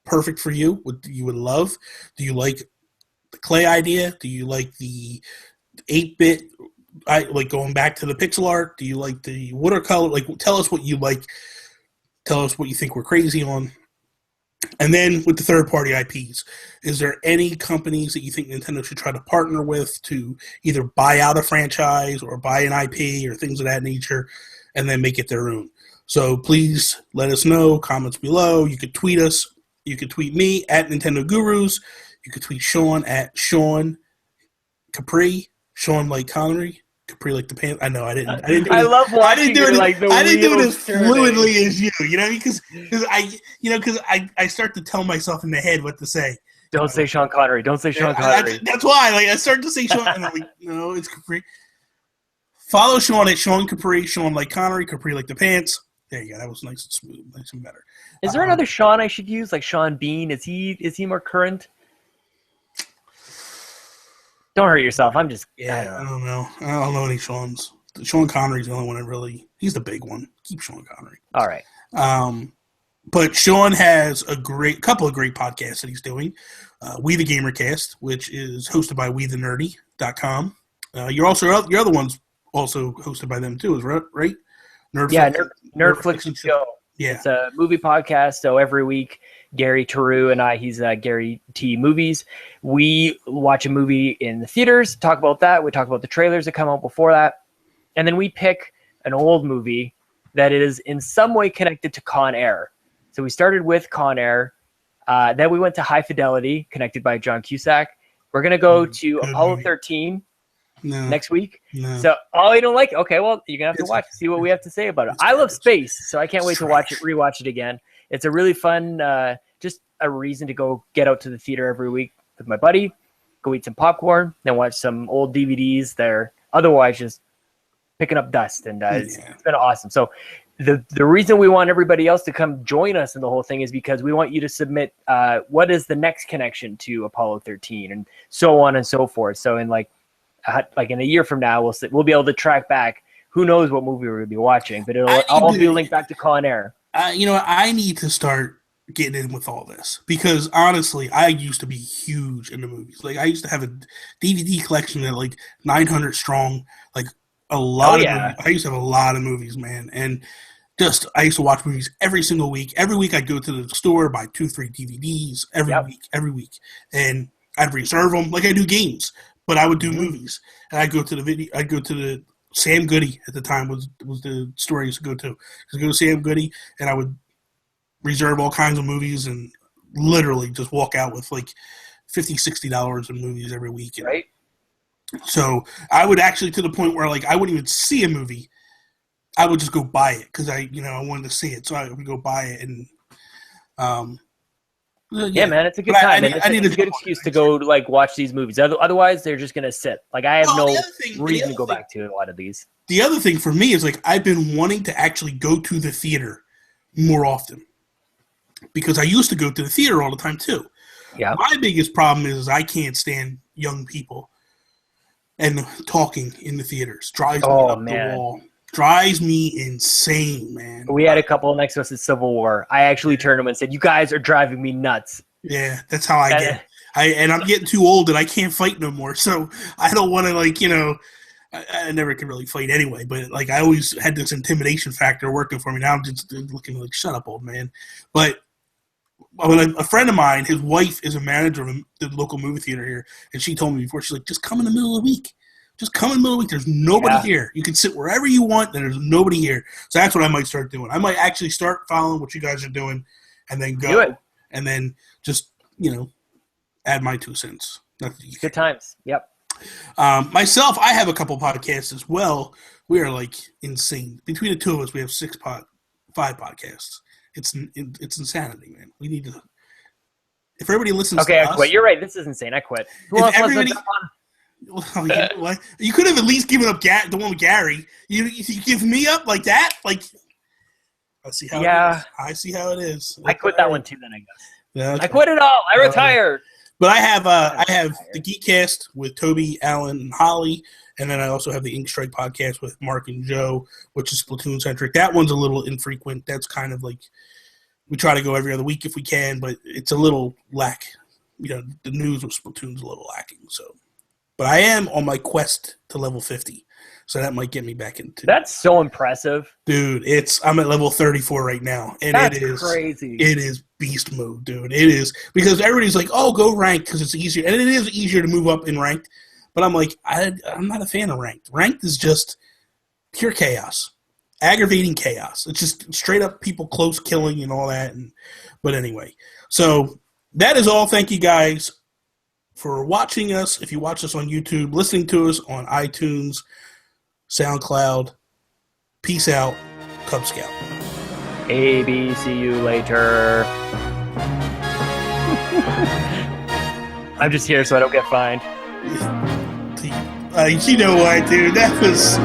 Speaker 2: perfect for you? What you would love? Do you like the clay idea? Do you like the 8-bit, like going back to the pixel art? Do you like the watercolor? Like, tell us what you like. Tell us what you think we're crazy on. And then with the third-party IPs, is there any companies that you think Nintendo should try to partner with to either buy out a franchise or buy an IP or things of that nature and then make it their own? So please let us know, comments below. You could tweet us. You could tweet me at Nintendo Gurus. You could tweet Sean at Sean Capri, Sean like Connery. Capri like the pants. I know I didn't.
Speaker 3: I love watching it like the
Speaker 2: I didn't do it as
Speaker 3: wheels
Speaker 2: fluidly as you. You know, because I start to tell myself in the head what to say.
Speaker 3: Don't say Sean Connery. Don't say Sean Connery.
Speaker 2: That's why. Like I start to say Sean, and I'm like, no, it's Capri. Follow Sean at Sean Capri. Sean like Connery. Capri like the pants. There you go. That was nice and smooth, nice and better.
Speaker 3: Is there another Sean I should use? Like Sean Bean? Is he more current? Don't hurt yourself. I'm just.
Speaker 2: Yeah, I don't know. I don't know any Sean's. Sean Connery's the only one I really. He's the big one. Keep Sean Connery.
Speaker 3: All right.
Speaker 2: But Sean has a couple of great podcasts that he's doing. We the Gamercast, which is hosted by WeTheNerdy.com. Your other one's also hosted by them too, is right?
Speaker 3: Nerdflix and Show.
Speaker 2: Yeah.
Speaker 3: It's a movie podcast. So every week, Gary Taru and I, he's Gary T Movies. We watch a movie in the theaters, talk about that. We talk about the trailers that come out before that. And then we pick an old movie that is in some way connected to Con Air. So we started with Con Air. Then we went to High Fidelity, connected by John Cusack. We're going to go to Apollo 13 next week.
Speaker 2: No.
Speaker 3: So, you don't like it? Okay, well, you're going to have to watch, see what we have to say about it. I love space, so I can't wait to rewatch it again. It's a really fun, just a reason to go get out to the theater every week with my buddy, go eat some popcorn, then watch some old DVDs. They're otherwise just picking up dust, and it's been awesome. So the reason we want everybody else to come join us in the whole thing is because we want you to submit what is the next connection to Apollo 13 and so on and so forth. So in like in a year from now, we'll be able to track back. Who knows what movie we're going to be watching, but it'll all be linked back to Con Air.
Speaker 2: I need to start getting in with all this because honestly, I used to be huge into movies. Like I used to have a DVD collection that like 900 strong, like a lot of movies. I used to have a lot of movies, man. And I used to watch movies every single week. Every week I'd go to the store, buy 2-3 DVDs every week. And I'd reserve them like I do games, but I would do movies. And I'd go to the Sam Goody at the time was the store I used to go to. I'd go to Sam Goody and I would reserve all kinds of movies and literally just walk out with like $50, $60 in movies every week. And
Speaker 3: right.
Speaker 2: So I would actually to the point where like I wouldn't even see a movie. I would just go buy it because I wanted to see it. So I would go buy it and
Speaker 3: yeah, man, it's a good time. It's a good excuse to go like watch these movies. Otherwise, they're just gonna sit. Like I have no reason to go back to a lot of these.
Speaker 2: The other thing for me is like I've been wanting to actually go to the theater more often because I used to go to the theater all the time too.
Speaker 3: Yeah.
Speaker 2: My biggest problem is I can't stand young people and talking in the theaters. Drives me up the wall. Drives me insane, man.
Speaker 3: We had a couple next to us at Civil War. I actually turned to them and said, "You guys are driving me nuts."
Speaker 2: Yeah, that's how I get. I'm getting too old and I can't fight no more. So I don't want to I never could really fight anyway. But like I always had this intimidation factor working for me. Now I'm just looking like, shut up, old man. But when a friend of mine, his wife is a manager of the local movie theater here, and she told me before, she's like, just come in the middle of the week. Just come in the middle of the week. There's nobody here. You can sit wherever you want, and there's nobody here. So that's what I might start doing. I might actually start following what you guys are doing and then go. And then just, add my 2 cents.
Speaker 3: Good times. Yep.
Speaker 2: Myself, I have a couple podcasts as well. We are like insane. Between the two of us, we have 5 podcasts. It's insanity, man. We need to. If everybody listens to us.
Speaker 3: I quit. You're right. This is insane. I quit. Who else wants to jump on?
Speaker 2: Well, you could have at least given up the one with Gary. You give me up like that? Like, I see how it is. I see how it is.
Speaker 3: I quit that one too then, I guess.
Speaker 2: Yeah,
Speaker 3: I quit it all. I retired.
Speaker 2: But I have the Geekcast with Toby, Alan, and Holly, and then I also have the Ink Strike podcast with Mark and Joe, which is Splatoon-centric. That one's a little infrequent. That's kind of like we try to go every other week if we can, but it's a little lack. The news with Splatoon's a little lacking, so. But I am on my quest to level 50. So that might get me back into.
Speaker 3: That's so impressive,
Speaker 2: dude. I'm at level 34 right now, and
Speaker 3: that's
Speaker 2: it is
Speaker 3: crazy.
Speaker 2: It is beast mode, dude. It is, because everybody's like, "Oh, go ranked because it's easier," and it is easier to move up in ranked. But I'm like, I'm not a fan of ranked. Ranked is just pure chaos, aggravating chaos. It's just straight up people close killing and all that. But anyway, so that is all. Thank you guys for watching us. If you watch us on YouTube, listening to us on iTunes, SoundCloud. Peace out, Cub Scout.
Speaker 3: AB, see you later. I'm just here so I don't get fined.
Speaker 2: You know what, dude? That was...